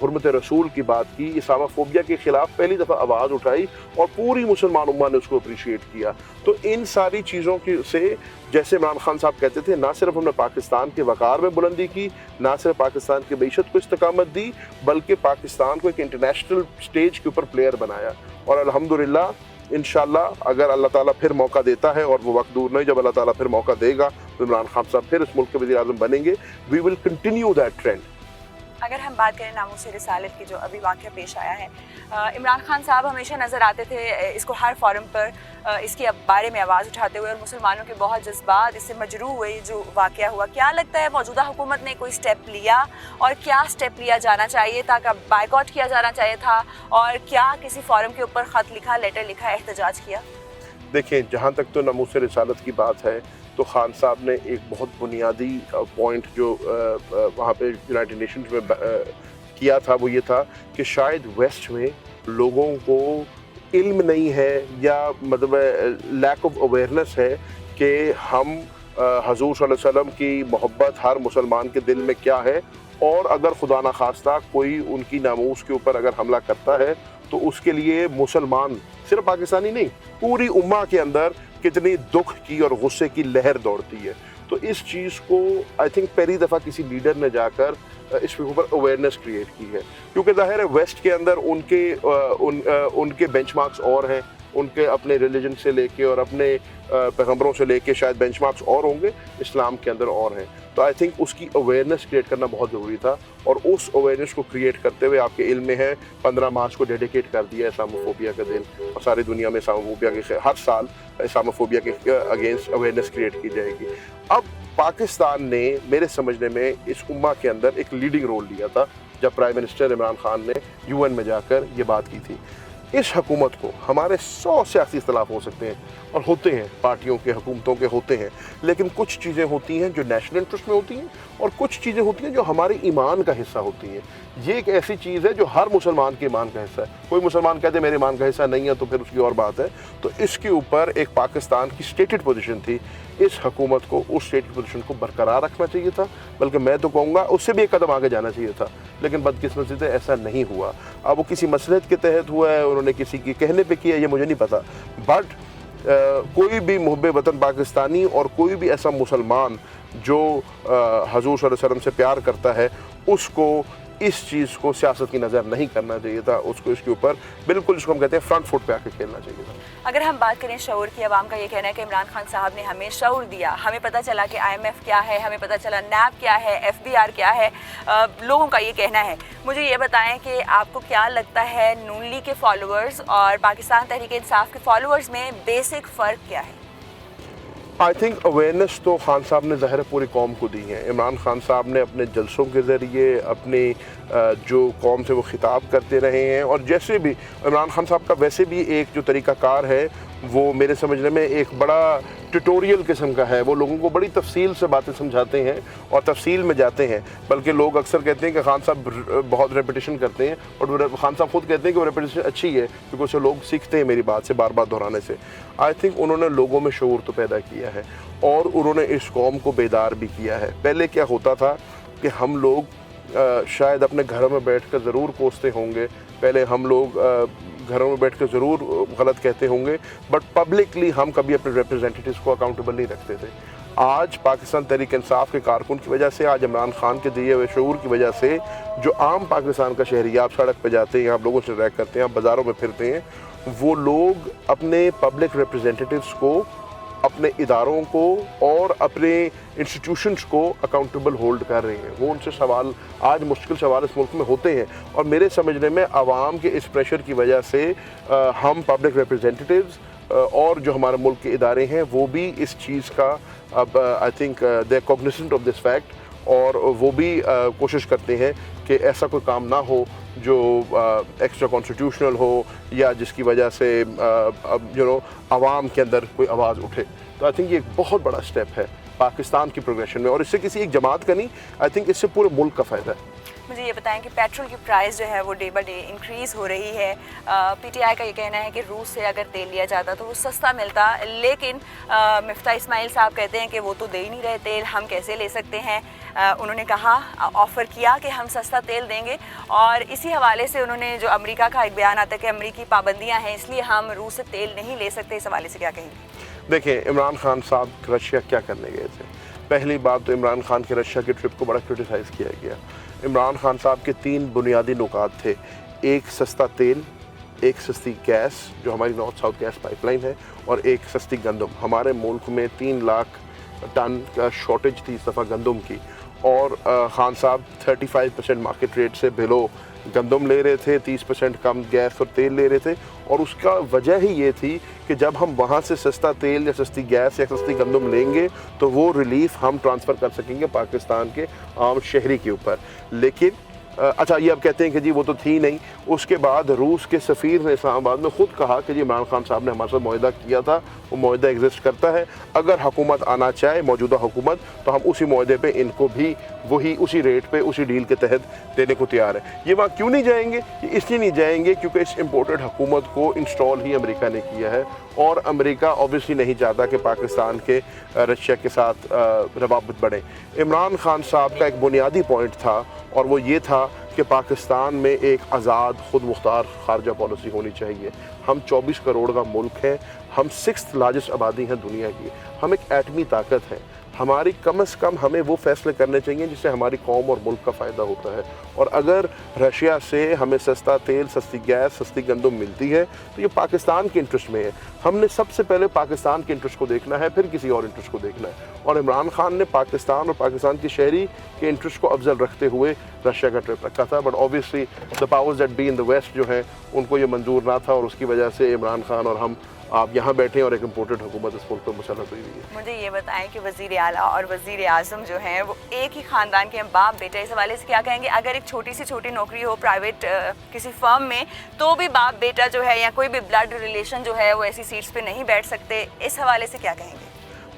हुर्मत रसूल की बात की, इस्लामोफोबिया के ख़िलाफ़ पहली दफ़ा आवाज़ उठाई, और पूरी मुसलमान उम्मा ने उसको अप्रिशिएट किया। तो इन सारी चीज़ों की से, जैसे इमरान खान साहब कहते थे, ना सिर्फ हमने पाकिस्तान के वक़ार में बुलंदी की, ना सिर्फ पाकिस्तान की मईशत को इस्तकामत दी, बल्कि पाकिस्तान को एक इंटरनेशनल स्टेज के ऊपर प्लेयर बनाया। और अल्हम्दुलिल्लाह इंशाअल्लाह अगर अल्लाह ताला फिर मौका देता है, और वो वक्त दूर नहीं जब अल्लाह ताला फिर मौका देगा, तो इमरान खान साहब फिर इस मुल्क के वज़ीर आज़म बनेंगे। We will continue that trend. अगर हम बात करें नामूस रिसालत की, जो अभी वाक़या पेश आया है, इमरान खान साहब हमेशा नज़र आते थे इसको हर फोरम पर इसके बारे में आवाज़ उठाते हुए, और मुसलमानों के बहुत जज्बात इससे मजरू हुए जो वाक़या हुआ। क्या लगता है मौजूदा हुकूमत ने कोई स्टेप लिया, और क्या स्टेप लिया जाना चाहिए था? क्या बाइकआउट किया जाना चाहिए था, और क्या किसी फोरम के ऊपर ख़त लिखा, लेटर लिखा, एहतजाज किया? देखिए, जहाँ तक तो नामूस रिसालत की बात है, तो खान साहब ने एक बहुत बुनियादी पॉइंट जो वहाँ पे यूनाइटेड नेशंस में किया था, वो ये था कि शायद वेस्ट में लोगों को इल्म नहीं है, या मतलब लैक ऑफ अवेयरनेस है कि हम हजूर सल्लल्लाहु अलैहि वसल्लम की मोहब्बत हर मुसलमान के दिल में क्या है, और अगर खुदा न खास्ता कोई उनकी नामूस के ऊपर अगर हमला करता है तो उसके लिए मुसलमान, सिर्फ पाकिस्तानी नहीं, पूरी उम्मा के अंदर कितनी दुख की और गुस्से की लहर दौड़ती है। तो इस चीज़ को आई थिंक पहली दफ़ा किसी लीडर ने जाकर इसके ऊपर अवेयरनेस क्रिएट की है, क्योंकि ज़ाहिर है वेस्ट के अंदर उनके बेंचमार्क्स और हैं, उनके अपने रिलीजन से लेके और अपने पैगंबरों से लेके शायद बेंचमार्क्स और होंगे, इस्लाम के अंदर और हैं। तो आई थिंक उसकी अवेयरनेस क्रिएट करना बहुत ज़रूरी था, और उस अवेयरनेस को क्रिएट करते हुए आपके इल्म में है 15 मार्च को डेडिकेट कर दिया है इस्लामोफोबिया का दिन, और सारी दुनिया में इस्लामोफोबिया के हर साल इस्लामोफोबिया के अगेंस्ट अवेयरनेस क्रिएट की जाएगी। अब पाकिस्तान ने मेरे समझने में इस उम्मा के अंदर एक लीडिंग रोल लिया था जब प्राइम मिनिस्टर इमरान खान ने UN में जाकर ये बात की थी। इस हुकूमत को हमारे 100 सियासी इख्तलाफ हो सकते हैं और होते हैं, पार्टियों के हुकूमतों के होते हैं, लेकिन कुछ चीज़ें होती हैं जो नेशनल इंटरेस्ट में होती हैं और कुछ चीज़ें होती हैं जो हमारे ईमान का हिस्सा होती हैं। ये एक ऐसी चीज़ है जो हर मुसलमान के ईमान का हिस्सा है। कोई मुसलमान कहते मेरे ईमान का हिस्सा नहीं है तो फिर उसकी और बात है। तो इसके ऊपर एक पाकिस्तान की स्टेटेड पोजीशन थी, इस हुकूमत को उस स्टेटेड पोजीशन को बरकरार रखना चाहिए था, बल्कि मैं तो कहूँगा उससे भी एक कदम आगे जाना चाहिए था, लेकिन बदकिस्मती से ऐसा नहीं हुआ। अब वो किसी मसलहत के तहत हुआ है, उन्होंने किसी के कहने पे किया, ये मुझे नहीं पता, बट कोई भी मुहब्बे वतन पाकिस्तानी और कोई भी ऐसा मुसलमान जो हजूर सल्लल्लाहु अलैहि वसल्लम से प्यार करता है, उसको इस चीज़ को सियासत की नज़र नहीं करना चाहिए था, उसको इसके ऊपर बिल्कुल जिसको हम कहते हैं फ्रंट फुट पे आके खेलना चाहिए था। अगर हम बात करें शऊर की, अवाम का ये कहना है कि इमरान खान साहब ने हमें शऊर दिया, हमें पता चला कि IMF क्या है, हमें पता चला NAB क्या है, FBR क्या है, लोगों का ये कहना है। मुझे ये बताएं कि आपको क्या लगता है नून लीग के फॉलोअर्स और पाकिस्तान तहरीक इंसाफ के फॉलोअर्स में बेसिक फ़र्क क्या है? आई थिंक अवेयरनेस तो खान साहब ने ज़ाहिर पूरी कौम को दी है। इमरान खान साहब ने अपने जलसों के ज़रिए अपने जो कौम से वो ख़िताब करते रहे हैं, और जैसे भी इमरान खान साहब का वैसे भी एक जो तरीक़ाकार है वो मेरे समझने में एक बड़ा ट्यूटोरियल किस्म का है। वो लोगों को बड़ी तफसील से बातें समझाते हैं और तफसील में जाते हैं, बल्कि लोग अक्सर कहते हैं कि खान साहब बहुत रेपिटेशन करते हैं, और खान साहब खुद कहते हैं कि वो रेपिटेशन अच्छी है क्योंकि उससे लोग सीखते हैं मेरी बात से बार बार दोहराने से। आई थिंक उन्होंने लोगों में शऊर तो पैदा किया है और उन्होंने इस कौम को बेदार भी किया है। पहले क्या होता था कि हम लोग शायद अपने घरों में बैठ कर ज़रूर कोसते होंगे, पहले हम लोग घरों में बैठ कर ज़रूर गलत कहते होंगे, बट पब्लिकली हम कभी अपने रिप्रेजेंटेटिव्स को अकाउंटेबल नहीं रखते थे। आज पाकिस्तान तहरीक इंसाफ के कारकुन की वजह से, आज इमरान खान के दिए हुए शऊर की वजह से, जो आम पाकिस्तान का शहरी, आप सड़क पर जाते हैं, आप लोगों से रैक करते हैं, आप बाज़ारों में फिरते हैं, वो लोग अपने पब्लिक रिप्रेजेंटेटिव्स को, अपने इदारों को और अपने इंस्टीट्यूशंस को अकाउंटेबल होल्ड कर रहे हैं। वो उनसे सवाल, आज मुश्किल सवाल इस मुल्क में होते हैं, और मेरे समझने में आवाम के इस प्रेशर की वजह से हम पब्लिक रिप्रेजेंटेटिव्स और जो हमारे मुल्क के इदारे हैं वो भी इस चीज़ का अब I think they are cognizant of this fact, और वो भी कोशिश करते हैं कि ऐसा कोई काम ना हो जो एक्स्ट्रा कॉन्स्टिट्यूशनल हो या जिसकी वजह से आवाम के अंदर कोई आवाज़ उठे। तो आई थिंक ये एक बहुत बड़ा स्टेप है पाकिस्तान की प्रोग्रेशन में, और इससे किसी एक जमात का नहीं, आई थिंक इससे पूरे मुल्क का फ़ायदा है। मुझे ये बताएं कि पेट्रोल की प्राइस जो है वो डे बाय डे इंक्रीज़ हो रही है। PTI का ये कहना है कि रूस से अगर तेल लिया जाता तो वो सस्ता मिलता, लेकिन मिफ्ता इस्माइल साहब कहते हैं कि वो तो दे ही नहीं रहे तेल, हम कैसे ले सकते हैं। उन्होंने कहा, ऑफ़र किया कि हम सस्ता तेल देंगे, और इसी हवाले से उन्होंने जो अमेरिका का एक बयान आता है कि अमेरिकी पाबंदियाँ हैं इसलिए हम रूस से तेल नहीं ले सकते, इस हवाले से क्या कहेंगे? देखिए, इमरान खान साहब रशिया क्या करने गए थे? पहली बात तो इमरान खान के रशिया की ट्रिप को बड़ा क्रिटिसाइज़ किया गया। इमरान खान साहब के 3 बुनियादी नुकात थे, एक सस्ता तेल, एक सस्ती गैस जो हमारी नॉर्थ साउथ गैस पाइपलाइन है, और एक सस्ती गंदम। हमारे मुल्क में 3 लाख टन का शॉर्टेज थी इस दफ़ा गंदम की, और खान साहब 35% मार्केट रेट से बिलो गंदम ले रहे थे, 30% कम गैस और तेल ले रहे थे, और उसका वजह ही ये थी कि जब हम वहाँ से सस्ता तेल या सस्ती गैस या सस्ती गंदम लेंगे तो वो रिलीफ हम ट्रांसफ़र कर सकेंगे पाकिस्तान के आम शहरी के ऊपर। लेकिन अच्छा, ये अब कहते हैं कि जी वो तो थी नहीं। उसके बाद रूस के सफ़ीर ने इस्लामाबाद में ख़ुद कहा कि जी इमरान खान साहब ने हमारे साथ मुआहदा किया था, वो मुआहदा एग्जिस्ट करता है, अगर हुकूमत आना चाहे, मौजूदा हुकूमत, तो हम उसी मुआहदे पे इनको भी वही उसी रेट पे उसी डील के तहत देने को तैयार है। ये वहाँ क्यों नहीं जाएंगे? ये इसलिए नहीं जाएंगे क्योंकि इस इम्पोर्टेड हुकूमत को इंस्टॉल ही अमेरिका ने किया है, और अमेरिका ऑब्वियसली नहीं चाहता कि पाकिस्तान के रशिया के साथ रवाबत बढ़े। इमरान खान साहब का एक बुनियादी पॉइंट था, और वो ये था कि पाकिस्तान में एक आज़ाद खुद मुख्तार खारजा पॉलिसी होनी चाहिए। हम 24 करोड़ का मुल्क है, हम 6th लार्जेस्ट आबादी हैं दुनिया की, हम एक एटमी ताकत है। हमारी कम से कम हमें वो फैसले करने चाहिए जिससे हमारी कौम और मुल्क का फ़ायदा होता है। और अगर रशिया से हमें सस्ता तेल, सस्ती गैस, सस्ती गंदम मिलती है तो ये पाकिस्तान के इंटरेस्ट में है। हमने सबसे पहले पाकिस्तान के इंटरेस्ट को देखना है, फिर किसी और इंटरेस्ट को देखना है। और इमरान खान ने पाकिस्तान और पाकिस्तान की शहरी के इंटरेस्ट को अफजल रखते हुए रशिया का ट्रिप रखा था। But obviously the powers that be in the west जो हैं उनको ये मंजूर ना था, और उसकी वजह से इमरान खान और हम आप यहाँ बैठे हैं और एक इम्पोर्टेड हुकूमत इस मुल्क पर मुसल्लत हुई है। मुझे ये बताएं कि वज़ीर आला और वज़ीर आज़म जो हैं वो एक ही ख़ानदान के हैं, बाप बेटा। इस हवाले से क्या कहेंगे? अगर एक छोटी सी छोटी नौकरी हो प्राइवेट किसी फर्म में तो भी बाप बेटा जो है या कोई भी ब्लड रिलेशन जो है वो ऐसी सीट्स पे नहीं बैठ सकते। इस हवाले से क्या कहेंगे?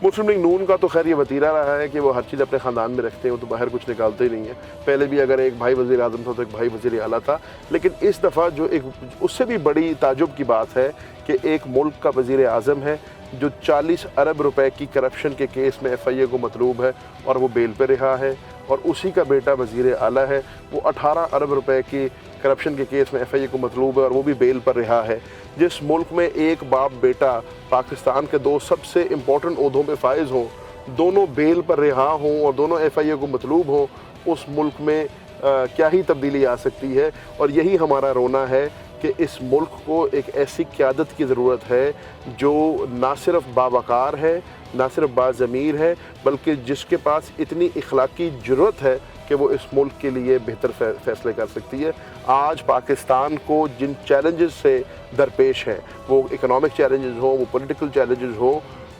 मुस्लिम लीग नून का तो खैर ये वतीरा रहा है कि वो हर चीज़ अपने ख़ानदान में रखते हैं, वो तो बाहर कुछ निकालते ही नहीं है। पहले भी अगर एक भाई वज़ीर आज़म था तो एक भाई वज़ीर आला था, लेकिन इस दफ़ा जो एक उससे भी बड़ी ताजुब की बात है कि एक मुल्क का वज़ीर आज़म है जो 40 अरब रुपए की करप्शन के केस में FIA को मतलूब है और वो बेल पे रहा है, और उसी का बेटा वज़ीर आला है, वो 18 अरब रुपए की करप्शन के केस में FIA को मतलूब है और वो भी बेल पर रहा है। जिस मुल्क में एक बाप बेटा पाकिस्तान के दो सबसे इम्पोर्टेंट ओहदों पे फाइज हों, दोनों बेल पर रिहा हों और दोनों FIA को मतलूब हों, उस मुल्क में क्या ही तब्दीली आ सकती है। और यही हमारा रोना है कि इस मुल्क को एक ऐसी क़यादत की ज़रूरत है जो ना सिर्फ बावकार है, ना सिर्फ बाज़मीर है, बल्कि जिसके पास इतनी इखलाकी ज़रूरत है कि वो इस मुल्क के लिए बेहतर फ़ैसले कर सकती है। आज पाकिस्तान को जिन चैलेंजेस से दरपेश हैं, वो इकोनॉमिक चैलेंजेस हों, वो पॉलिटिकल चैलेंजेस हों,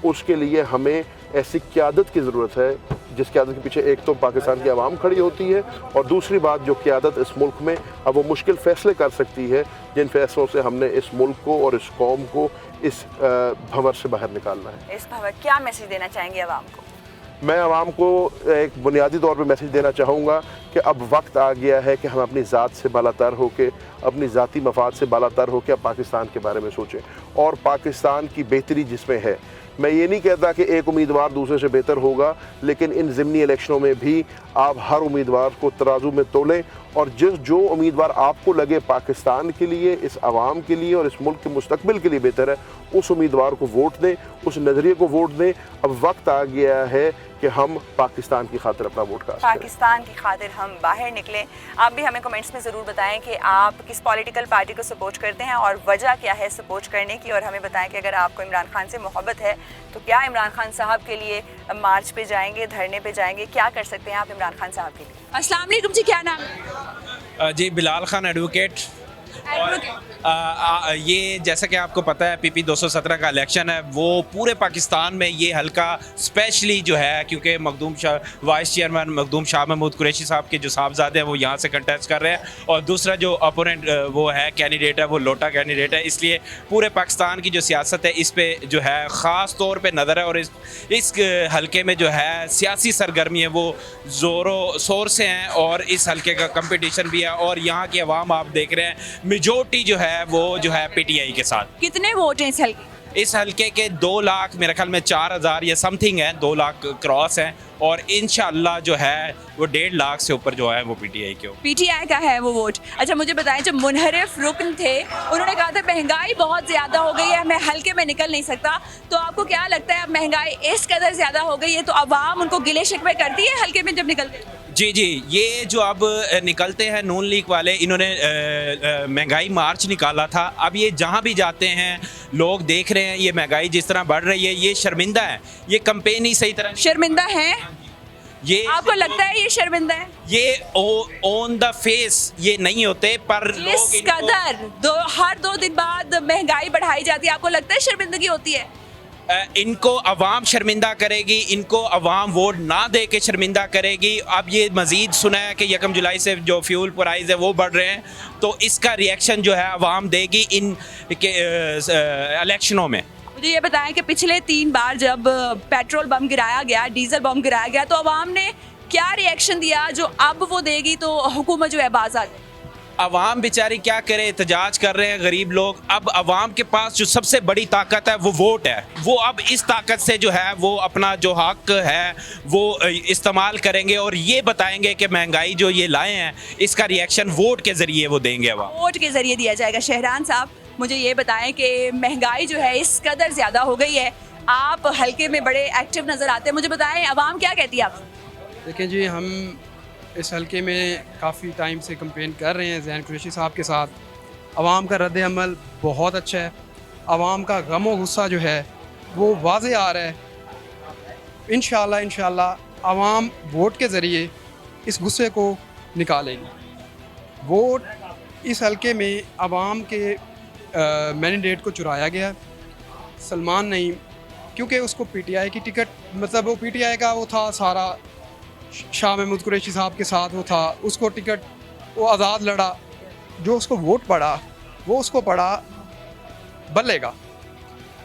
उसके लिए हमें ऐसी क़यादत की ज़रूरत है जिस क़यादत के पीछे एक तो पाकिस्तान की आवाम खड़ी होती है, और दूसरी बात जो क़यादत इस मुल्क में अब वो मुश्किल फ़ैसले कर सकती है जिन फ़ैसलों से हमने इस मुल्क को और इस कौम को इस भंवर से बाहर निकालना है। इस भंवर क्या मैसेज देना चाहेंगे आवाम को? मैं आवाम को एक बुनियादी तौर पे मैसेज देना चाहूँगा कि अब वक्त आ गया है कि हम अपनी ज़ात से बालातर होकर, अपनी ज़ाती मफाद से बालातर होकर पाकिस्तान के बारे में सोचें और पाकिस्तान की बेहतरी जिसमें है। मैं ये नहीं कहता कि एक उम्मीदवार दूसरे से बेहतर होगा, लेकिन इन ज़िमनी इलेक्शनों में भी आप हर उम्मीदवार को तराजू में तोलें और जो उम्मीदवार आपको लगे पाकिस्तान के लिए, इस आवाम के लिए और इस मुल्क के मुस्तकबिल के लिए बेहतर है, उस उम्मीदवार को वोट दें, उस नज़रिए को वोट दें। अब वक्त आ गया है कि हम पाकिस्तान की खातिर अपना वोट कास्ट करें। पाकिस्तान की खातिर हम बाहर निकलें। आप भी हमें कमेंट्स में ज़रूर बताएं कि आप किस पॉलिटिकल पार्टी को सपोर्ट करते हैं और वजह क्या है सपोर्ट करने की, और हमें बताएं कि अगर आपको इमरान खान से मोहब्बत है तो क्या इमरान खान साहब के लिए मार्च पे जाएंगे, धरने पे जाएंगे, क्या कर सकते हैं आप इमरान खान साहब के लिए? अस्सलाम वालेकुम जी, क्या नाम है? जी बिलाल खान एडवोकेट। और ये जैसा कि आपको पता है PP 217 का इलेक्शन है, वो पूरे पाकिस्तान में ये हल्का स्पेशली जो है, क्योंकि मखदूम शाह वाइस चेयरमैन मखदूम शाह महमूद कुरैशी साहब के जो साहबजादे हैं वो यहाँ से कंटेस्ट कर रहे हैं, और दूसरा जो अपोनेंट वो है कैंडिडेट है वो लोटा कैंडिडेट है। इसलिए पूरे पाकिस्तान की जो सियासत है इस पर जो है ख़ास तौर पर नज़र है, और इस हल्के में जो है सियासी सरगर्मी है वो ज़ोरों शोर से हैं, और इस हल्के का कंपटीशन भी है, और यहाँ की आवाम आप देख रहे हैं मेजॉरिटी जो है वो जो है PTI के साथ। कितने वोट हैं इस हल्के? इस हल्के के 2 लाख मेरे ख्याल में 4,000 या समथिंग है, 2 लाख क्रॉस हैं, और इंशाल्लाह जो है वो 1.5 लाख से ऊपर जो है वो PTI के हो। PTI का है वो वोट। अच्छा मुझे बताएं, जब मुनहरिफ रुकन थे उन्होंने कहा था महंगाई बहुत ज़्यादा हो गई है, मैं हल्के में निकल नहीं सकता, तो आपको क्या लगता है अब महंगाई इस कदर ज़्यादा हो गई है तो आवाम उनको गिले शिकवे करती है हल्के में जब निकलते हैं? जी जी, ये जो अब निकलते हैं नून लीग वाले, इन्होंने महंगाई मार्च निकाला था। अब ये जहाँ भी जाते हैं लोग देख रहे हैं ये महंगाई जिस तरह बढ़ रही है, ये शर्मिंदा है, ये कैंपेन ही सही तरह शर्मिंदा है। ये आपको लगता है ये शर्मिंदा है? ये ऑन द फेस ये नहीं होते, पर इस कदर हर 2 दिन बाद महंगाई बढ़ाई जाती है, आपको लगता है शर्मिंदगी होती है? इनको अवाम शर्मिंदा करेगी, इनको अवाम वोट ना दे के शर्मिंदा करेगी। अब ये मज़ीद सुना है कि 1 जुलाई से जो फ्यूल प्राइस है वो बढ़ रहे हैं, तो इसका रिएक्शन जो है अवाम देगी इन के इलेक्शनों में। मुझे ये बताएं कि पिछले 3 बार जब पेट्रोल बम गिराया गया, डीजल बम गिराया गया, तो अवाम ने क्या रिएक्शन दिया जो अब वो देगी तो हुकूमत जो है बाज आ जाए? अवाम बेचारी क्या करे, एहतजाज कर रहे हैं गरीब लोग। अब अवाम के पास जो सबसे बड़ी ताकत है वो वोट है। वो अब इस ताकत से जो है वो अपना जो हक है वो इस्तेमाल करेंगे और ये बताएंगे कि महंगाई जो ये लाए हैं इसका रिएक्शन वोट के ज़रिए वो देंगे अवाम। वोट के ज़रिए दिया जाएगा। शहरान साहब, मुझे ये बताएं कि महंगाई जो है इस कदर ज़्यादा हो गई है, आप हल्के में बड़े एक्टिव नज़र आते हैं, मुझे बताएं अवाम क्या कहती है आप? देखें जी, हम इस हल्के में काफ़ी टाइम से कंपेन कर रहे हैं ज़ैन कुरैशी साहब के साथ। आवाम का रद्द अमल बहुत अच्छा है, आवाम का गम और गुस्सा जो है वो वाज़े आ रहा है। इंशाल्लाह आवाम वोट के ज़रिए इस गुस्से को निकालेगी। वोट इस हल्के में आवाम के मैंडेट को चुराया गया। सलमान नईम, क्योंकि उसको पीटीआई की टिकट, मतलब वो पीटीआई का वो था सारा, शाह महमूद कुरैशी साहब के साथ वो था, उसको टिकट, वो आज़ाद लड़ा, जो उसको वोट पड़ा वो उसको पड़ा बल्लेगा।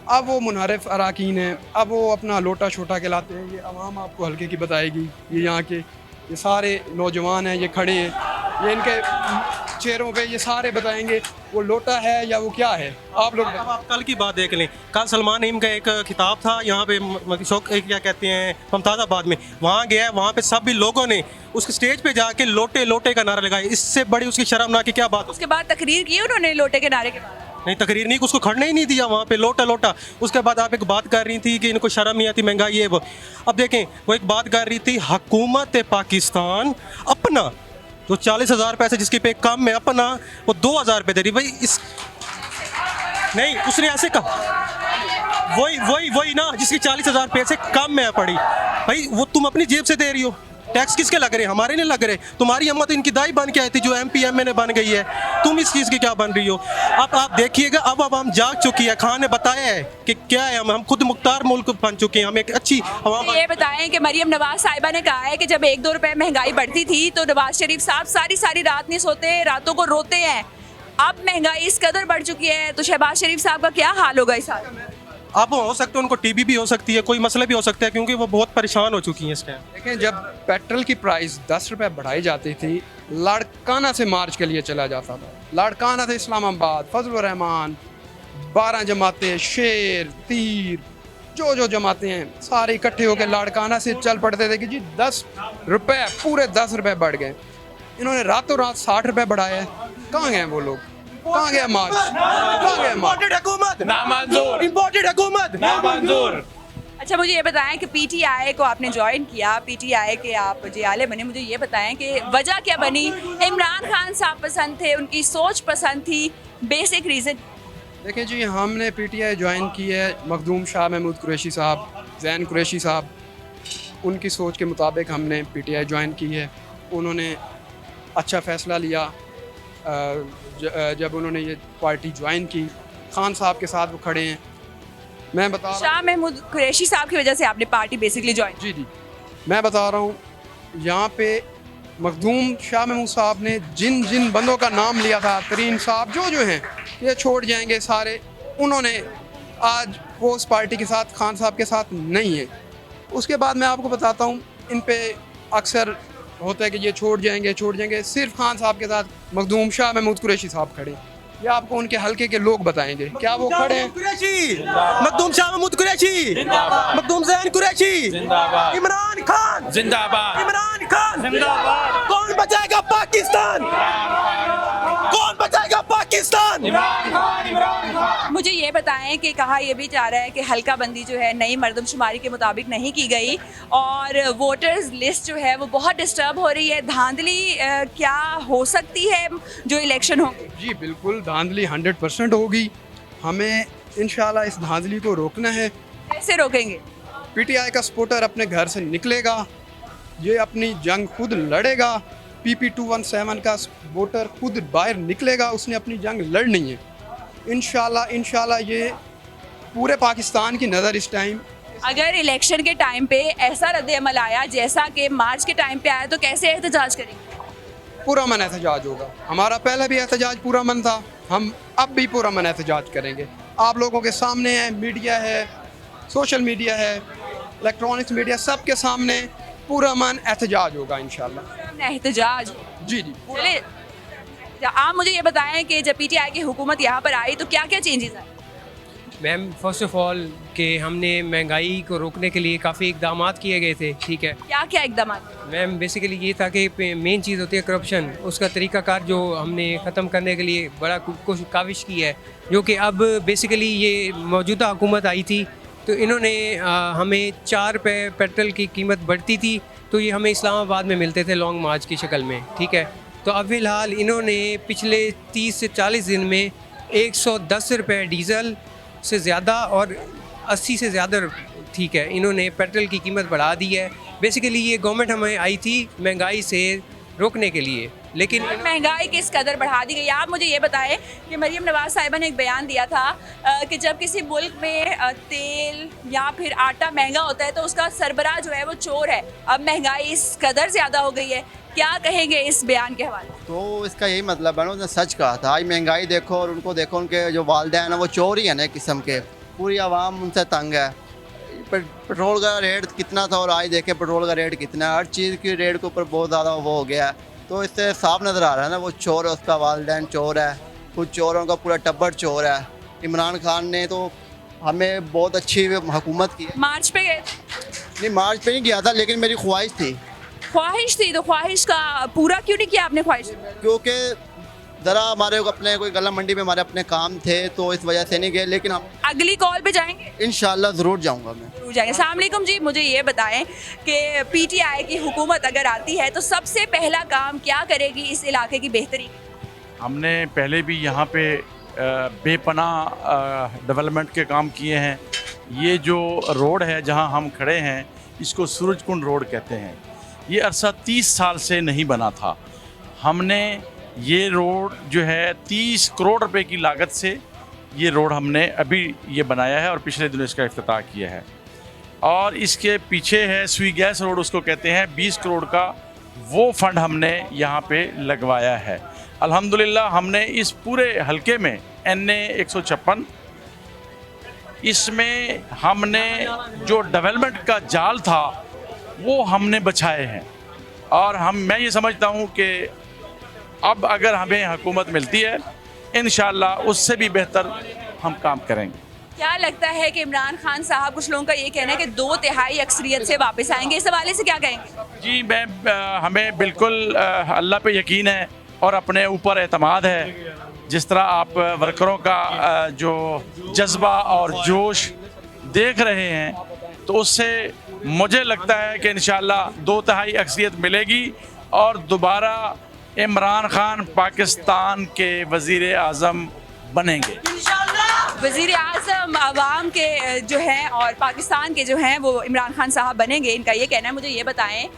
अब वो मुनहरफ अराकीन है, अब वो अपना लोटा छोटा कहलाते हैं। ये अवाम आपको हल्के की बताएगी। ये यहाँ के ये सारे नौजवान हैं, ये खड़े हैं, ये इनके चेहरों पे ये सारे बताएंगे वो लोटा है या वो क्या है। आप लोग अब आप कल की बात देख लें, कल सलमान नईम का एक खिताब था यहाँ पे शौक क्या कहते हैं मुमताज़ाबाद में, वहाँ गया, वहाँ पे सब भी लोगों ने उसके स्टेज पे जाके लोटे लोटे का नारा लगाया। इससे बड़ी उसकी शर्मनाक की क्या बात। उसके बाद तकरीर की उन्होंने लोटे के नारे के बाद? नहीं, तकरीर नहीं, उसको खड़ने ही नहीं दिया वहाँ पे, लोटा लोटा। उसके बाद आप एक बात कर रही थी कि इनको शर्म नहीं आती, महंगाई ये वो। अब देखें, वो एक बात कर रही थी, हुकूमत पाकिस्तान अपना जो 40,000 पैसे जिसकी पे कम है अपना वो 2,000 रुपये दे रही। भाई इस नहीं, उसने ऐसे कहा, वही ना जिसकी 40,000 पैसे कम है पड़ी। भाई वो तुम अपनी जेब से दे रही हो, टैक्स किसके लग रहे हैं? हमारे नहीं लग रहे। तुम्हारी अम्मा तो इनकी दाई बन के आई थी जो MPMA बन गई है, तुम इस चीज़ की क्या बन रही हो? अब आप देखिएगा, अब हम जाग चुकी है, खान ने बताया है कि क्या है, हम खुद मुख्तार मुल्क बन चुके हैं, हम एक अच्छी आवाम। ये बताएं कि मरियम नवाज साहिबा ने कहा है कि जब 1-2 रुपए महंगाई बढ़ती थी तो नवाज शरीफ साहब सारी रात नहीं सोते, रातों को रोते हैं। अब महंगाई इस कदर बढ़ चुकी है तो शहबाज शरीफ साहब का क्या हाल होगा इस हाल में? अब हो सकता है उनको TB भी हो सकती है, कोई मसला भी हो सकता है, क्योंकि वो बहुत परेशान हो चुकी हैं इस टाइम। देखें, जब पेट्रोल की प्राइस 10 रुपये बढ़ाई जाती थी, लाड़काना से मार्च के लिए चला जाता था। लाड़काना से इस्लामाबाद, फजल रहमान, 12 जमातें, शेर, तीर, जो जमातें हैं सारे इकट्ठे होकर लाड़काना से चल पड़ते थे कि जी 10 रुपये, पूरे 10 रुपये बढ़ गए। इन्होंने रातों रात 60 रुपये बढ़ाए। कहाँ गए वो लोग? कहाँ गया मार्च? कहाँ गया मार्च? इम्पोर्टेड हुकूमत नामंजूर। अच्छा, मुझे ये बताएं कि PTI को आपने ज्वाइन किया, PTI के आप जियाले बने, मुझे ये बताएं कि वजह क्या बनी? इमरान खान साहब पसंद थे, उनकी सोच पसंद थी, बेसिक रीज़न? देखिए जी, हमने PTI ज्वाइन की है, मखदूम शाह महमूद कुरैशी साहब, ज़ैन कुरैशी साहब, उनकी सोच के मुताबिक हमने PTI ज्वाइन की है। उन्होंने अच्छा फ़ैसला लिया जब उन्होंने ये पार्टी ज्वाइन की। खान साहब के साथ वो खड़े हैं। मैं बता रहा हूँ, शाह महमूद कुरैशी साहब की वजह से आपने पार्टी बेसिकली ज्वाइन? जी, मैं बता रहा हूँ, यहाँ पे मखदूम शाह महमूद साहब ने जिन बंदों का नाम लिया था, तरीन साहब जो हैं ये छोड़ जाएंगे सारे, उन्होंने आज वो उस पार्टी के साथ, खान साहब के साथ नहीं है। उसके बाद मैं आपको बताता हूँ, इन पे अक्सर होता है कि ये छोड़ जाएंगे। सिर्फ खान साहब के साथ मखदूम शाह महमूद कुरैशी साहब खड़े। ये आपको उनके हल्के के लोग बताएंगे। क्या वो खड़े हैं? मखदूम शाह महमूद कुरैशी, मखदूम ज़ैन कुरैशी, इमरान खान जिंदाबाद, इमरान खान जिंदाबाद। कौन बचाएगा पाकिस्तान? कौन बचाएगा पाकिस्तान? मुझे ये बताएं कि कहा यह भी जा रहा है कि हल्का बंदी जो है नई मरदमशुमारी के मुताबिक नहीं की गई और वोटर्स लिस्ट जो है वो बहुत डिस्टर्ब हो रही है। धांधली क्या हो सकती है जो इलेक्शन हो? जी बिल्कुल, धांधली 100% होगी। हमें इंशाल्लाह इस धांधली को रोकना है। कैसे रोकेंगे? PTI का सपोर्टर अपने घर से निकलेगा, ये अपनी जंग खुद लड़ेगा। PP 217 का वोटर खुद बाहर निकलेगा, उसने अपनी जंग लड़नी है। इंशाल्लाह ये पूरे पाकिस्तान की नज़र इस टाइम। अगर इलेक्शन के टाइम पे ऐसा रद्द अमल आया जैसा कि मार्च के टाइम पे आया तो कैसे एहतजाज करेंगे? पूरा मन एहतजाज होगा। हमारा पहले भी एहतजाज पूरा मन था, हम अब भी पूरा मन एहतजाज करेंगे। आप लोगों के सामने है, मीडिया है, सोशल मीडिया है, इलेक्ट्रॉनिक्स मीडिया, सबके सामने पूरा मन एहतजाज होगा इंशाल्लाह। एहतजाज? जी चलिए, आप मुझे ये बताएं कि जब पीटीआई की हुकूमत यहाँ पर आई तो क्या क्या चेंजेस आए? मैम फर्स्ट ऑफ ऑल कि हमने महंगाई को रोकने के लिए काफ़ी इकदाम किए गए थे, ठीक है। क्या क्या इकदाम? मैम बेसिकली ये था कि मेन चीज़ होती है करप्शन, उसका तरीक़ाकार जो हमने ख़त्म करने के लिए बड़ा काविश की है, जो कि अब बेसिकली ये मौजूदा हुकूमत आई थी तो इन्होंने हमें 4 रुपये पेट्रोल की कीमत बढ़ती थी तो ये हमें इस्लामाबाद में मिलते थे लॉन्ग मार्च की शक्ल में, ठीक है। तो अब फ़िलहाल इन्होंने पिछले 30 से 40 दिन में 110 रुपये डीज़ल से ज़्यादा और 80 से ज़्यादा, ठीक है, इन्होंने पेट्रोल की कीमत बढ़ा दी है। बेसिकली ये गवर्नमेंट हमें आई थी महंगाई से रोकने के लिए, लेकिन महंगाई किस कदर बढ़ा दी गई? आप मुझे ये बताएं कि मरीम नवाज साहिबा ने एक बयान दिया था कि जब किसी मुल्क में तेल या फिर आटा महंगा होता है तो उसका सरबराह जो है वो चोर है। अब महंगाई इस कदर ज़्यादा हो गई है, क्या कहेंगे इस बयान के हवाले? तो इसका यही मतलब है ना, उसने सच कहा था। आज महंगाई देखो और उनको देखो, उनके जो वालिदैन है वो चोर ही है ना एक किस्म के, पूरी आवाम उनसे तंग है। पेट्रोल का रेट कितना था और आज देखें पेट्रोल का रेट कितना है, हर चीज़ की रेट के ऊपर बहुत ज़्यादा वो हो गया है। तो इससे साफ नज़र आ रहा है ना वो चोर है, उसका वालिदैन चोर है, कुछ चोरों का पूरा टब्बर चोर है। इमरान खान ने तो हमें बहुत अच्छी हुकूमत की है। मार्च पे गए? नहीं, मार्च पे नहीं किया था, लेकिन मेरी ख्वाहिश थी। ख्वाहिश थी तो ख्वाहिश का पूरा क्यों नहीं किया आपने? ख्वाहिश क्योंकि ज़रा हमारे अपने कोई गला मंडी में हमारे अपने काम थे तो इस वजह से नहीं गए, लेकिन हम अगली कॉल पे जाएंगे इंशाल्लाह ज़रूर जाऊंगा मैं। जरूर जाएंगे। अस्सलाम वालेकुम जी, मुझे ये बताएं कि पीटीआई की हुकूमत अगर आती है तो सबसे पहला काम क्या करेगी इस इलाके की बेहतरी? हमने पहले भी यहाँ पे बेपनाह डेवलपमेंट के काम किए हैं। ये जो रोड है जहाँ हम खड़े हैं इसको सूरजकुंड रोड कहते हैं। ये अरसा 30 साल से नहीं बना था। हमने ये रोड जो है 30 करोड़ रुपए की लागत से ये रोड हमने अभी ये बनाया है और पिछले दिनों इसका इफ्तिताह किया है। और इसके पीछे है सुई गैस रोड उसको कहते हैं, 20 करोड़ का वो फंड हमने यहाँ पे लगवाया है। अल्हम्दुलिल्लाह हमने इस पूरे हलके में NA 156 इसमें हमने जो डेवलपमेंट का जाल था वो हमने बचाए हैं। और मैं ये समझता हूँ कि अब अगर हमें हुकूमत मिलती है इंशाअल्लाह उससे भी बेहतर हम काम करेंगे। क्या लगता है कि इमरान खान साहब, कुछ लोगों का ये कहना है कि 2/3 अक्सरियत से वापस आएंगे, इस हवाले से क्या कहेंगे? जी हमें बिल्कुल अल्लाह पे यकीन है और अपने ऊपर एतमाद है। जिस तरह आप वर्करों का जो जज्बा और जोश देख रहे हैं तो उससे मुझे लगता है कि इंशाअल्लाह 2/3 अक्सरियत मिलेगी और दोबारा इमरान खान पाकिस्तान के वज़ीर आज़म बनेंगे। वज़ीर आज़म आवाम के जो हैं और पाकिस्तान के जो हैं वो इमरान खान साहब बनेंगे, इनका ये कहना है। मुझे ये बताएं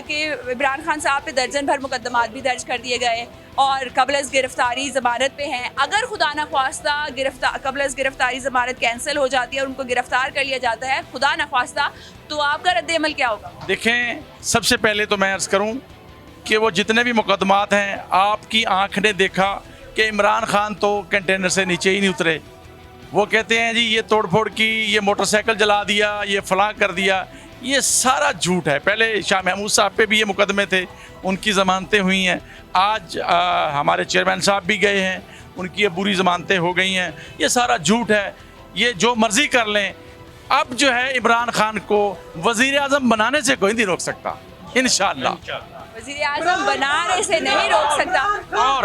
कि इमरान खान साहब पे दर्जन भर मुकदमात भी दर्ज कर दिए गए और कबल गिरफ्तारी ज़मानत पे हैं। अगर खुदा न ख्वास्ता कबल गिरफ्तारी ज़मानत कैंसिल हो जाती है और उनको गिरफ्तार कर लिया जाता है, खुदा न ख्वास्ता, तो आपका रद्द-ए-अमल क्या होगा? देखें, सबसे पहले तो मैं अर्ज़ करूं कि वो जितने भी मुकदमात हैं, आपकी आँख ने देखा कि इमरान खान तो कंटेनर से नीचे ही नहीं उतरे। वो कहते हैं जी ये तोड़ फोड़ की, ये मोटरसाइकिल जला दिया, ये फलां कर दिया, ये सारा झूठ है। पहले शाह महमूद साहब पे भी ये मुकदमे थे, उनकी ज़मानतें हुई हैं। आज हमारे चेयरमैन साहब भी गए हैं, उनकी ये बुरी ज़मानतें हो गई हैं। ये सारा झूठ है, ये जो मर्ज़ी कर लें। अब जो है इमरान खान को वज़ीर आज़म बनाने से कोई नहीं रोक सकता इंशाअल्लाह। वज़ीर आज़म बनाने से नहीं रोक सकता। और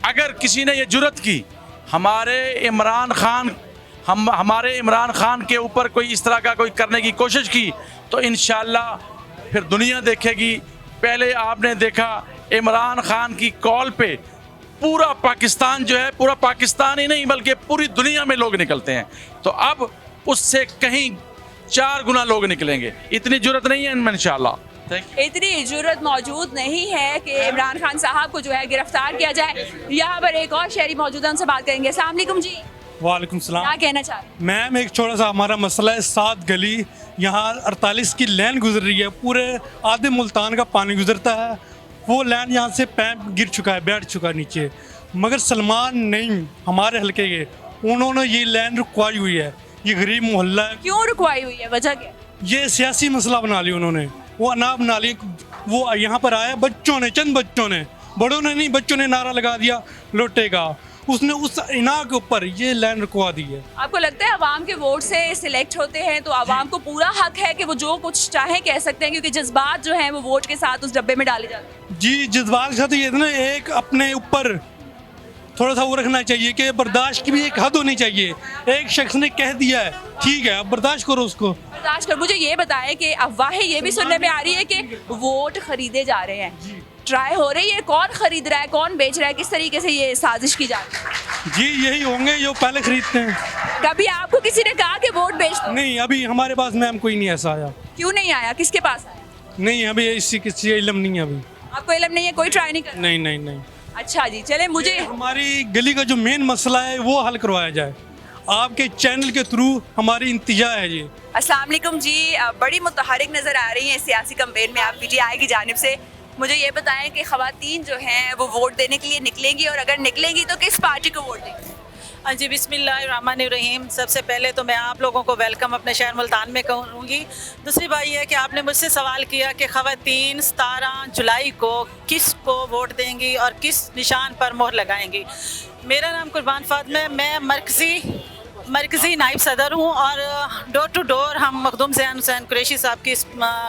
अगर किसी ने ये जुर्रत की हमारे इमरान खान के ऊपर कोई इस तरह का कोई करने की कोशिश की तो इंशाअल्लाह फिर दुनिया देखेगी। पहले आपने देखा इमरान खान की कॉल पे पूरा पाकिस्तान जो है, पूरा पाकिस्तान ही नहीं बल्कि पूरी दुनिया में लोग निकलते हैं। तो अब उससे कहीं 4 गुना लोग निकलेंगे। इतनी जुर्रत नहीं है इनमें इंशाअल्लाह। इतनी जुर्रत मौजूद नहीं है कि इमरान खान साहब को जो है गिरफ्तार किया जाए। यहाँ पर एक और शहरी मौजूद है, उनसे बात करेंगे। अस्सलाम वालेकुम जी। वालेकुम सलाम। क्या कहना चाह रहे हैं? मैम, एक छोटा सा हमारा मसला है। 7 गली यहाँ 48 की लाइन गुजर रही है, पूरे आधे मुल्तान का पानी गुजरता है। वो लाइन यहाँ से पैप गिर चुका है, बैठ चुका है नीचे, मगर सलमान नहीं हमारे हल्के के, उन्होंने ये लाइन रुकवाई हुई है। ये गरीब मोहल्ला है। क्यों रुकवाई हुई है, वजह क्या? ये सियासी मसला बना लिया उन्होंने, वो अनाब बना ली। वो यहाँ पर आया बच्चों ने, चंद बच्चों ने, बड़ों ने नहीं, बच्चों ने नारा लगा दिया लौटेगा। उसने उस इनाम के ऊपर ये लैंड रुकवा दी है। आपको लगता है आवाम के वोट से सिलेक्ट होते हैं तो आवाम को पूरा हक है कि वो जो कुछ चाहे कह सकते हैं, क्योंकि जज्बात जो हैं वो वोट के साथ उस डब्बे में डाले जाते हैं? जी, जज्बात के साथ ये ना एक अपने ऊपर थोड़ा सा वो रखना चाहिए कि बर्दाश्त की भी एक हद होनी चाहिए। एक शख्स ने कह दिया है, ठीक है, अब बर्दाश्त करो उसको। बर्दाश्त कर। मुझे ये बताएं कि अफवाहें ये भी सुनने में आ रही है कि वोट खरीदे जा रहे हैं, ट्राई हो रही है, कौन खरीद रहा है, कौन बेच रहा है, किस तरीके से ये साजिश की जा रही है? जी, यही होंगे जो पहले खरीदते हैं। कभी आपको किसी ने कहा कि वोट बेच? नहीं, अभी हमारे पास मैम कोई नहीं ऐसा आया। क्यों नहीं आया, किसके पास आया? नहीं, अभी इसी किसी का इल्म नहीं है अभी। आपको इल्म नहीं है, कोई ट्राई नहीं कर? नहीं नहीं नहीं। अच्छा जी, चले मुझे हमारी गली का जो मेन मसला है वो हल करवाया जाए। आपके चैनल के थ्रू हमारी इंतजा है जी। अस्सलाम वालेकुम जी, बड़ी मुतहरिक नज़र आ रही हैं सियासी कैंपेन में आप पीटीआई की जानिब से। मुझे ये बताएं कि ख़वातीन जो हैं वो वोट देने के लिए निकलेंगी, और अगर निकलेंगी तो किस पार्टी को वोट देंगी? हाँ जी, बिस्मिल्लाहिर्रहमानिर्रहीम। सबसे पहले तो मैं आप लोगों को वेलकम अपने शहर मुल्तान में कहूँगी। दूसरी बात यह है कि आपने मुझसे सवाल किया कि ख़वातीन 17 जुलाई को किस को वोट देंगी और किस निशान पर मोहर लगाएंगी। मेरा नाम कुर्बान फातिमा है, मैं मरकज़ी नाइब सदर हूँ और डोर टू डोर हम मखदूम ज़ैन हुसैन कुरैशी साहब की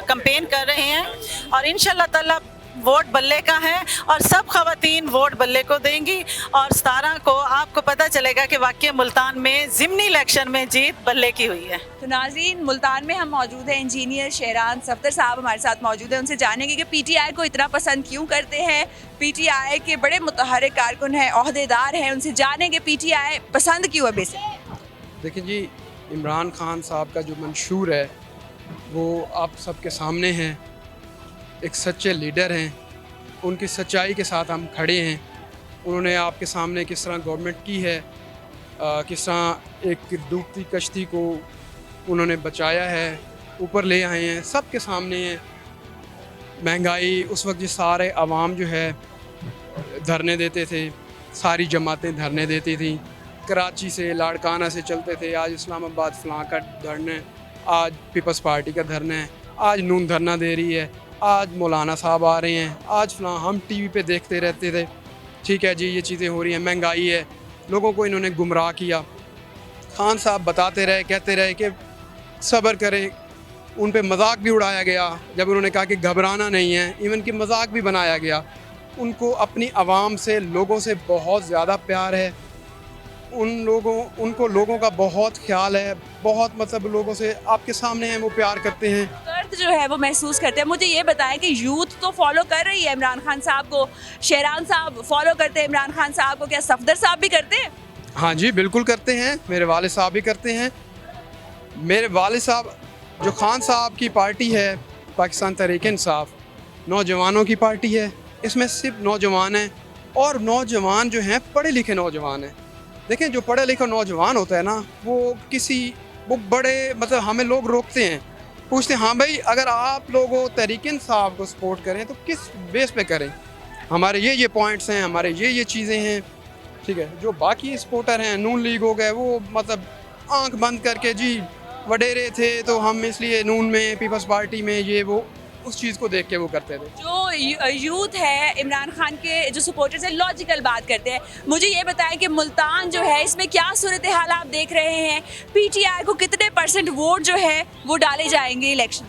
कैंपेन कर रहे हैं, और इंशाअल्लाह ताला वोट बल्ले का है और सब ख़वातीन वोट बल्ले को देंगी, और 17 को आपको पता चलेगा कि वाकई मुल्तान में ज़िमनी इलेक्शन में जीत बल्ले की हुई है। तो नाज़रीन, मुल्तान में हम मौजूद हैं, इंजीनियर शेरान सफदर साहब हमारे साथ मौजूद हैं। उनसे जानेंगे कि पीटीआई को इतना पसंद क्यों करते हैं, पीटीआई के बड़े मुतहरिक कारकुन हैं, ओहदेदार हैं, उनसे जानेंगे पीटीआई पसंद क्यों है बेसिक। देखिए जी, इमरान खान साहब का जो मंशूर है वो आप सबके सामने है। एक सच्चे लीडर हैं, उनकी सच्चाई के साथ हम खड़े हैं। उन्होंने आपके सामने किस तरह गवर्नमेंट की है, किस तरह एक डूबती कश्ती को उन्होंने बचाया है, ऊपर ले आए हैं, सबके सामने है। महंगाई उस वक्त जिस सारे आवाम जो है धरने देते थे, सारी जमातें धरने देती थी, कराची से लाड़काना से चलते थे, आज इस्लामाबाद फलां का धरना है, आज पीपल्स पार्टी का धरना है, आज नून धरना दे रही है, आज मौलाना साहब आ रहे हैं, आज फलां, हम टीवी पे देखते रहते थे। ठीक है जी, ये चीज़ें हो रही हैं, महंगाई है, लोगों को इन्होंने गुमराह किया। खान साहब बताते रहे, कहते रहे कि सब्र करें, उन पे मजाक भी उड़ाया गया जब उन्होंने कहा कि घबराना नहीं है, इवन कि मजाक भी बनाया गया। उनको अपनी आवाम से, लोगों से बहुत ज़्यादा प्यार है, उनको लोगों का बहुत ख्याल है, बहुत मतलब लोगों से आपके सामने हैं वो प्यार करते हैं, दर्द जो है वो महसूस करते हैं। मुझे ये बताएं कि यूथ तो फॉलो कर रही है इमरान खान साहब को, शेरान साहब फॉलो करते हैं इमरान खान साहब को, क्या सफदर साहब भी करते हैं? हाँ जी, बिल्कुल करते हैं, मेरे वाले साहब भी करते हैं। मेरे वाले साहब, जो खान साहब की पार्टी है पाकिस्तान तहरीक इंसाफ, नौजवानों की पार्टी है, इसमें सिर्फ नौजवान हैं, और नौजवान जो हैं पढ़े लिखे नौजवान हैं। देखें, जो पढ़े लिखे नौजवान होता है ना, वो बड़े मतलब हमें लोग रोकते हैं, पूछते हैं हाँ भाई अगर आप लोग तहरीक इंसाफ को सपोर्ट करें तो किस बेस पे करें, हमारे ये पॉइंट्स हैं, हमारे ये चीज़ें हैं। ठीक है, जो बाकी सपोर्टर हैं, नून लीग हो गए, वो मतलब आंख बंद करके जी वडेरे थे तो हम इसलिए नून में, पीपल्स पार्टी में, ये वो उस चीज़ को देख के वो करते थे। जो यूथ है इमरान खान के जो सपोर्टर्स हैं, लॉजिकल बात करते हैं। मुझे ये बताएं कि मुल्तान जो है इसमें क्या सूरत हाल आप देख रहे हैं, पीटीआई को कितने % वोट जो है वो डाले जाएंगे इलेक्शन?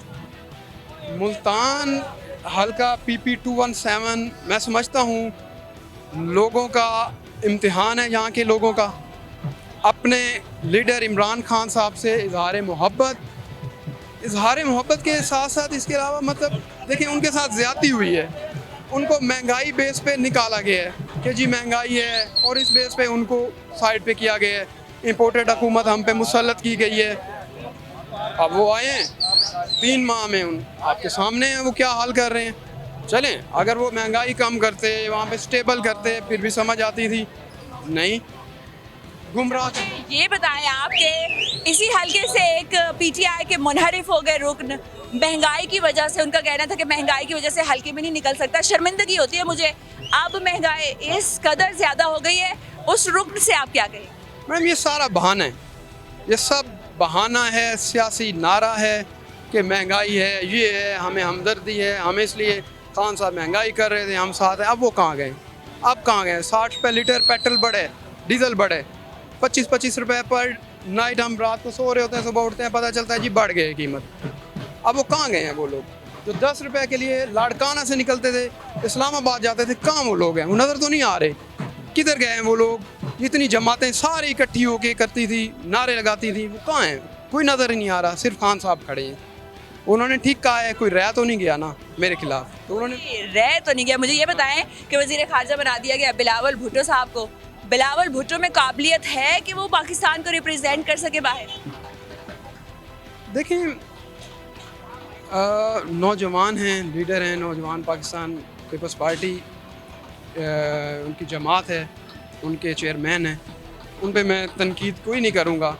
मुल्तान हल्का PP 217 मैं समझता हूँ लोगों का इम्तिहान है, यहाँ के लोगों का अपने लीडर इमरान खान साहब से इजहार मोहब्बत के साथ साथ इसके अलावा मतलब देखिए उनके साथ ज़्यादती हुई है, उनको महंगाई बेस पे निकाला गया है कि जी महंगाई है, और इस बेस पे उनको साइड पे किया गया है। इंपोर्टेड हुकूमत हम पे मुसल्लत की गई है। अब वो आए हैं 3 माह में, उन आपके सामने हैं वो क्या हाल कर रहे हैं। चलें, अगर वो महंगाई कम करते, वहाँ पे स्टेबल करते, फिर भी समझ आती थी, नहीं, गुमराह। ये बताएं आपके इसी हल्के से एक पीटीआई के मुनहरिफ हो गए रुकन, महंगाई की वजह से, उनका कहना था कि महंगाई की वजह से हल्के में नहीं निकल सकता, शर्मिंदगी होती है मुझे, अब महंगाई इस कदर ज़्यादा हो गई है, उस रुकन से आप क्या कहें? मैडम, ये सारा बहाना है, ये सब बहाना है, सियासी नारा है कि महंगाई है, ये है, हमें हमदर्दी है, हमें इसलिए खान साहब महंगाई कर रहे थे, हम साथ हैं, अब वो कहाँ गए? अब कहाँ गए? 60 रुपये लीटर पेट्रोल बढ़े, डीजल बढ़े, 25-25 रुपये पर नाइट। हम रात को सो रहे होते हैं, सुबह उठते हैं, पता चलता है जी बढ़ गए कीमत। अब वो कहाँ गए हैं वो लोग जो 10 रुपये के लिए लाड़काना से निकलते थे, इस्लामाबाद जाते थे? कहाँ वो लोग हैं? वो नज़र तो नहीं आ रहे, किधर गए हैं वो लोग? जितनी जमातें सारी इकट्ठी होके करती थी, नारे लगाती थी, वो कहाँ हैं? कोई नज़र ही नहीं आ रहा, सिर्फ खान साहब खड़े हैं। उन्होंने ठीक कहा है, कोई रह तो नहीं गया ना मेरे खिलाफ, तो उन्होंने रह तो नहीं गया। मुझे ये बताएं कि वजीर खारजा बना दिया गया बिलावल भुट्टो साहब को। बिलावल भुट्टो में काबिलियत है कि वो पाकिस्तान को रिप्रेजेंट कर सके बाहर? देखें, नौजवान हैं, लीडर हैं, नौजवान पाकिस्तान पीपल्स पार्टी उनकी जमात है, उनके चेयरमैन हैं, उन पे मैं तनकीद कोई नहीं करूँगा।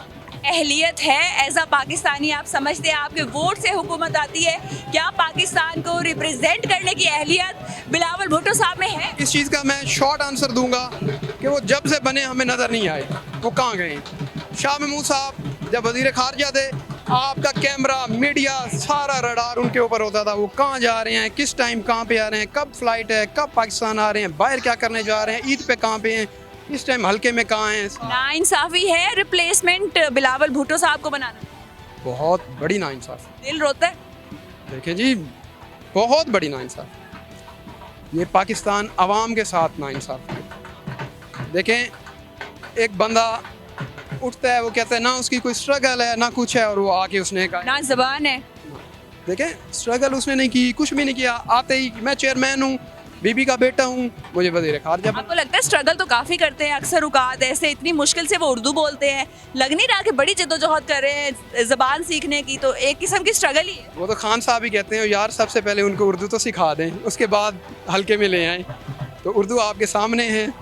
अहलियत है एज अ पाकिस्तानी, आप समझते हैं आपके वोट से हुकूमत आती है, क्या पाकिस्तान को रिप्रेजेंट करने की अहलियत बिलावल भुट्टो साहब में है? इस चीज़ का मैं शॉर्ट आंसर दूंगा कि वो जब से बने हमें नज़र नहीं आए, वो कहाँ गए? शाह महमूद साहब जब वज़ीर खारजा थे, आपका कैमरा, मीडिया, सारा रडार उनके ऊपर होता था। वो कहाँ जा रहे हैं, किस टाइम कहाँ पे आ रहे हैं, कब फ्लाइट है, कब पाकिस्तान आ रहे हैं, बाहर क्या करने जा रहे हैं, ईद पे कहाँ पे हैं, इस टाइम हल्के में कहाँ हैं। नाइंसाफी है रिप्लेसमेंट बिलावल भुट्टो साहब को बनाना? बहुत बड़ी नाइंसाफी, दिल रोता है। देखें जी, बहुत बड़ी नाइंसाफी, ये पाकिस्तान अवाम के साथ नाइंसाफी है। देखें, एक बंदा उठता है, वो कहता है ना उसकी कोई स्ट्रगल है ना कुछ है, और वो आके उसने कहा ना ज़बान है। देखें, स्ट्रगल उसने नहीं की, कुछ भी नहीं किया। आते ही मैं चेयरमैन हूँ, बीबी का बेटा हूँ, मुझे वज़ीर खारजा। आपको लगता है स्ट्रगल तो काफ़ी करते हैं अक्सर औकात ऐसे, इतनी मुश्किल से वो उर्दू बोलते हैं, लग नहीं रहा कि बड़ी जद्दोजहद कर रहे हैं ज़बान सीखने की? तो एक किस्म की स्ट्रगल ही है। वो तो खान साहब ही कहते हैं यार, सबसे पहले उनको उर्दू तो सिखा दें, उसके बाद हल्के में ले आएँ। तो उर्दू आपके सामने है,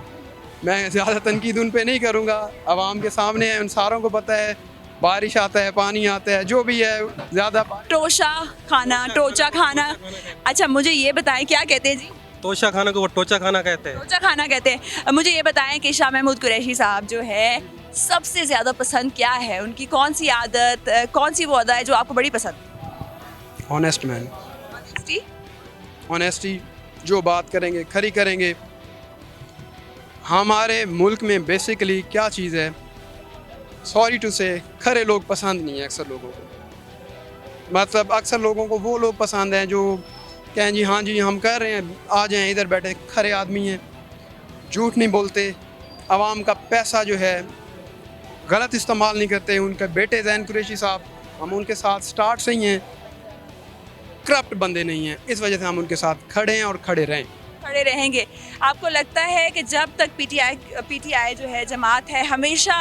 मैं ज़्यादा तनकीद उन पे नहीं करूँगा, आवाम के सामने है, उन सारों को पता है, बारिश आता है, पानी आता है, जो भी है ज़्यादा। टोशा खाना, टोचा खाना, अच्छा मुझे ये बताएं क्या कहते हैं जी? तोशा खाना को वो टोचा खाना कहते हैं। टोचा खाना कहते हैं। मुझे ये बताएं कि शाह महमूद कुरैशी साहब जो है, सबसे ज़्यादा पसंद क्या है उनकी? कौन सी आदत, कौन सी वो अदा है जो आपको बड़ी पसंद? ऑनेस्ट मैन, ऑनेस्टी, जो बात करेंगे खरी करेंगे। हमारे मुल्क में बेसिकली क्या चीज़ है, सॉरी टू से, खरे लोग पसंद नहीं है अक्सर लोगों को। मतलब अक्सर लोगों को वो लोग पसंद हैं जो कहें जी हाँ जी हम कर रहे हैं, आ जाएं इधर बैठे, खरे आदमी हैं, झूठ नहीं बोलते, आवाम का पैसा जो है गलत इस्तेमाल नहीं करते। उनके बेटे ज़ैन कुरैशी साहब, हम उनके साथ स्टार्ट से ही हैं, करप्ट बंदे नहीं हैं, इस वजह से हम उनके साथ खड़े हैं और खड़े रहें, खड़े रहेंगे। आपको लगता है कि जब तक पीटीआई जो है जमात है, हमेशा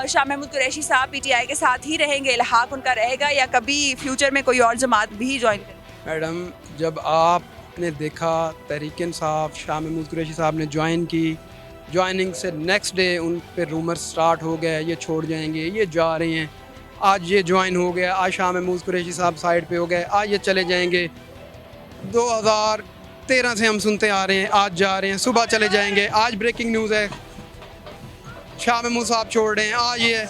शाह महमूद कुरैशी साहब पीटीआई के साथ ही रहेंगे, इल्हाक उनका रहेगा, या कभी फ्यूचर में कोई और जमात भी ज्वाइन करें? मैडम, जब आपने देखा तहरीक इंसाफ, शाह महमूद कुरैशी साहब ने ज्वाइन की, ज्वाइनिंग से नेक्स्ट डे उन पे रूमर स्टार्ट हो गया, ये छोड़ जाएंगे, ये जा रहे हैं, आज ये ज्वाइन हो गया, आज शाह महमूद कुरैशी साहब साइड पे हो गए, आज ये चले जाएंगे। 2013 से हम सुनते आ रहे हैं, आज जा रहे हैं, सुबह चले जाएंगे, आज ब्रेकिंग न्यूज़ है शाह महमूद साहब छोड़ रहे हैं, आज ये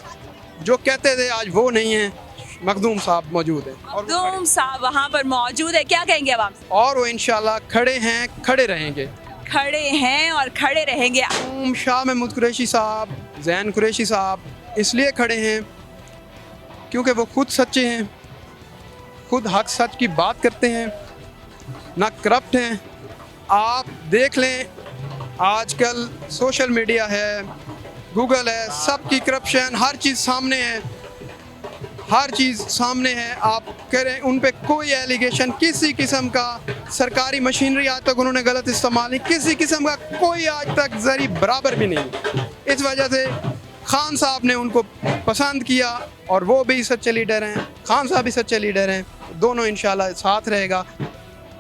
जो कहते थे आज वो नहीं है। मखदूम साहब मौजूद है, मखदूम साहब वहाँ पर मौजूद है, क्या कहेंगे आवाम से? और वो इंशाल्लाह खड़े हैं, खड़े रहेंगे, खड़े हैं और खड़े रहेंगे। शाह महमूद कुरैशी साहब, ज़ैन कुरैशी साहब इसलिए खड़े हैं क्योंकि वो खुद सच्चे हैं, खुद हक सच की बात करते हैं, ना करप्ट हैं। आप देख लें, आजकल सोशल मीडिया है, गूगल है, सबकी करप्शन, हर चीज़ सामने है, हर चीज़ सामने है। आप करें, उन पे कोई एलिगेशन किसी किस्म का, सरकारी मशीनरी आज तक उन्होंने गलत इस्तेमाल नहीं, किसी किस्म का कोई आज तक जरी बराबर भी नहीं। इस वजह से खान साहब ने उनको पसंद किया, और वो भी सच्चे लीडर हैं, खान साहब भी सच्चे लीडर हैं, दोनों इंशाल्लाह साथ रहेगा।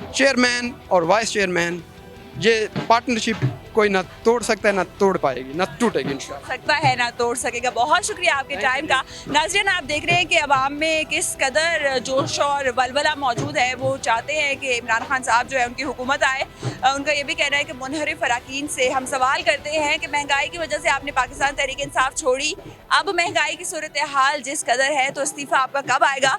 चेयरमैन और वाइस चेयरमैन, ये पार्टनरशिप कोई ना तोड़ सकता है, ना तोड़ पाएगी, ना टूटेगी इंशाल्लाह। सकता है ना तोड़ सकेगा। बहुत शुक्रिया आपके टाइम का। नाज़रीन, आप देख रहे हैं कि अवाम में किस कदर जोश और वलवला मौजूद है। वो चाहते हैं कि इमरान खान साहब जो है उनकी हुकूमत आए। उनका ये भी कहना है कि मुनहरिफ अरकान से हम सवाल करते हैं कि महंगाई की वजह से आपने पाकिस्तान तहरीक इंसाफ छोड़ी, अब महंगाई की सूरत हाल जिस कदर है तो इस्तीफ़ा आपका कब आएगा?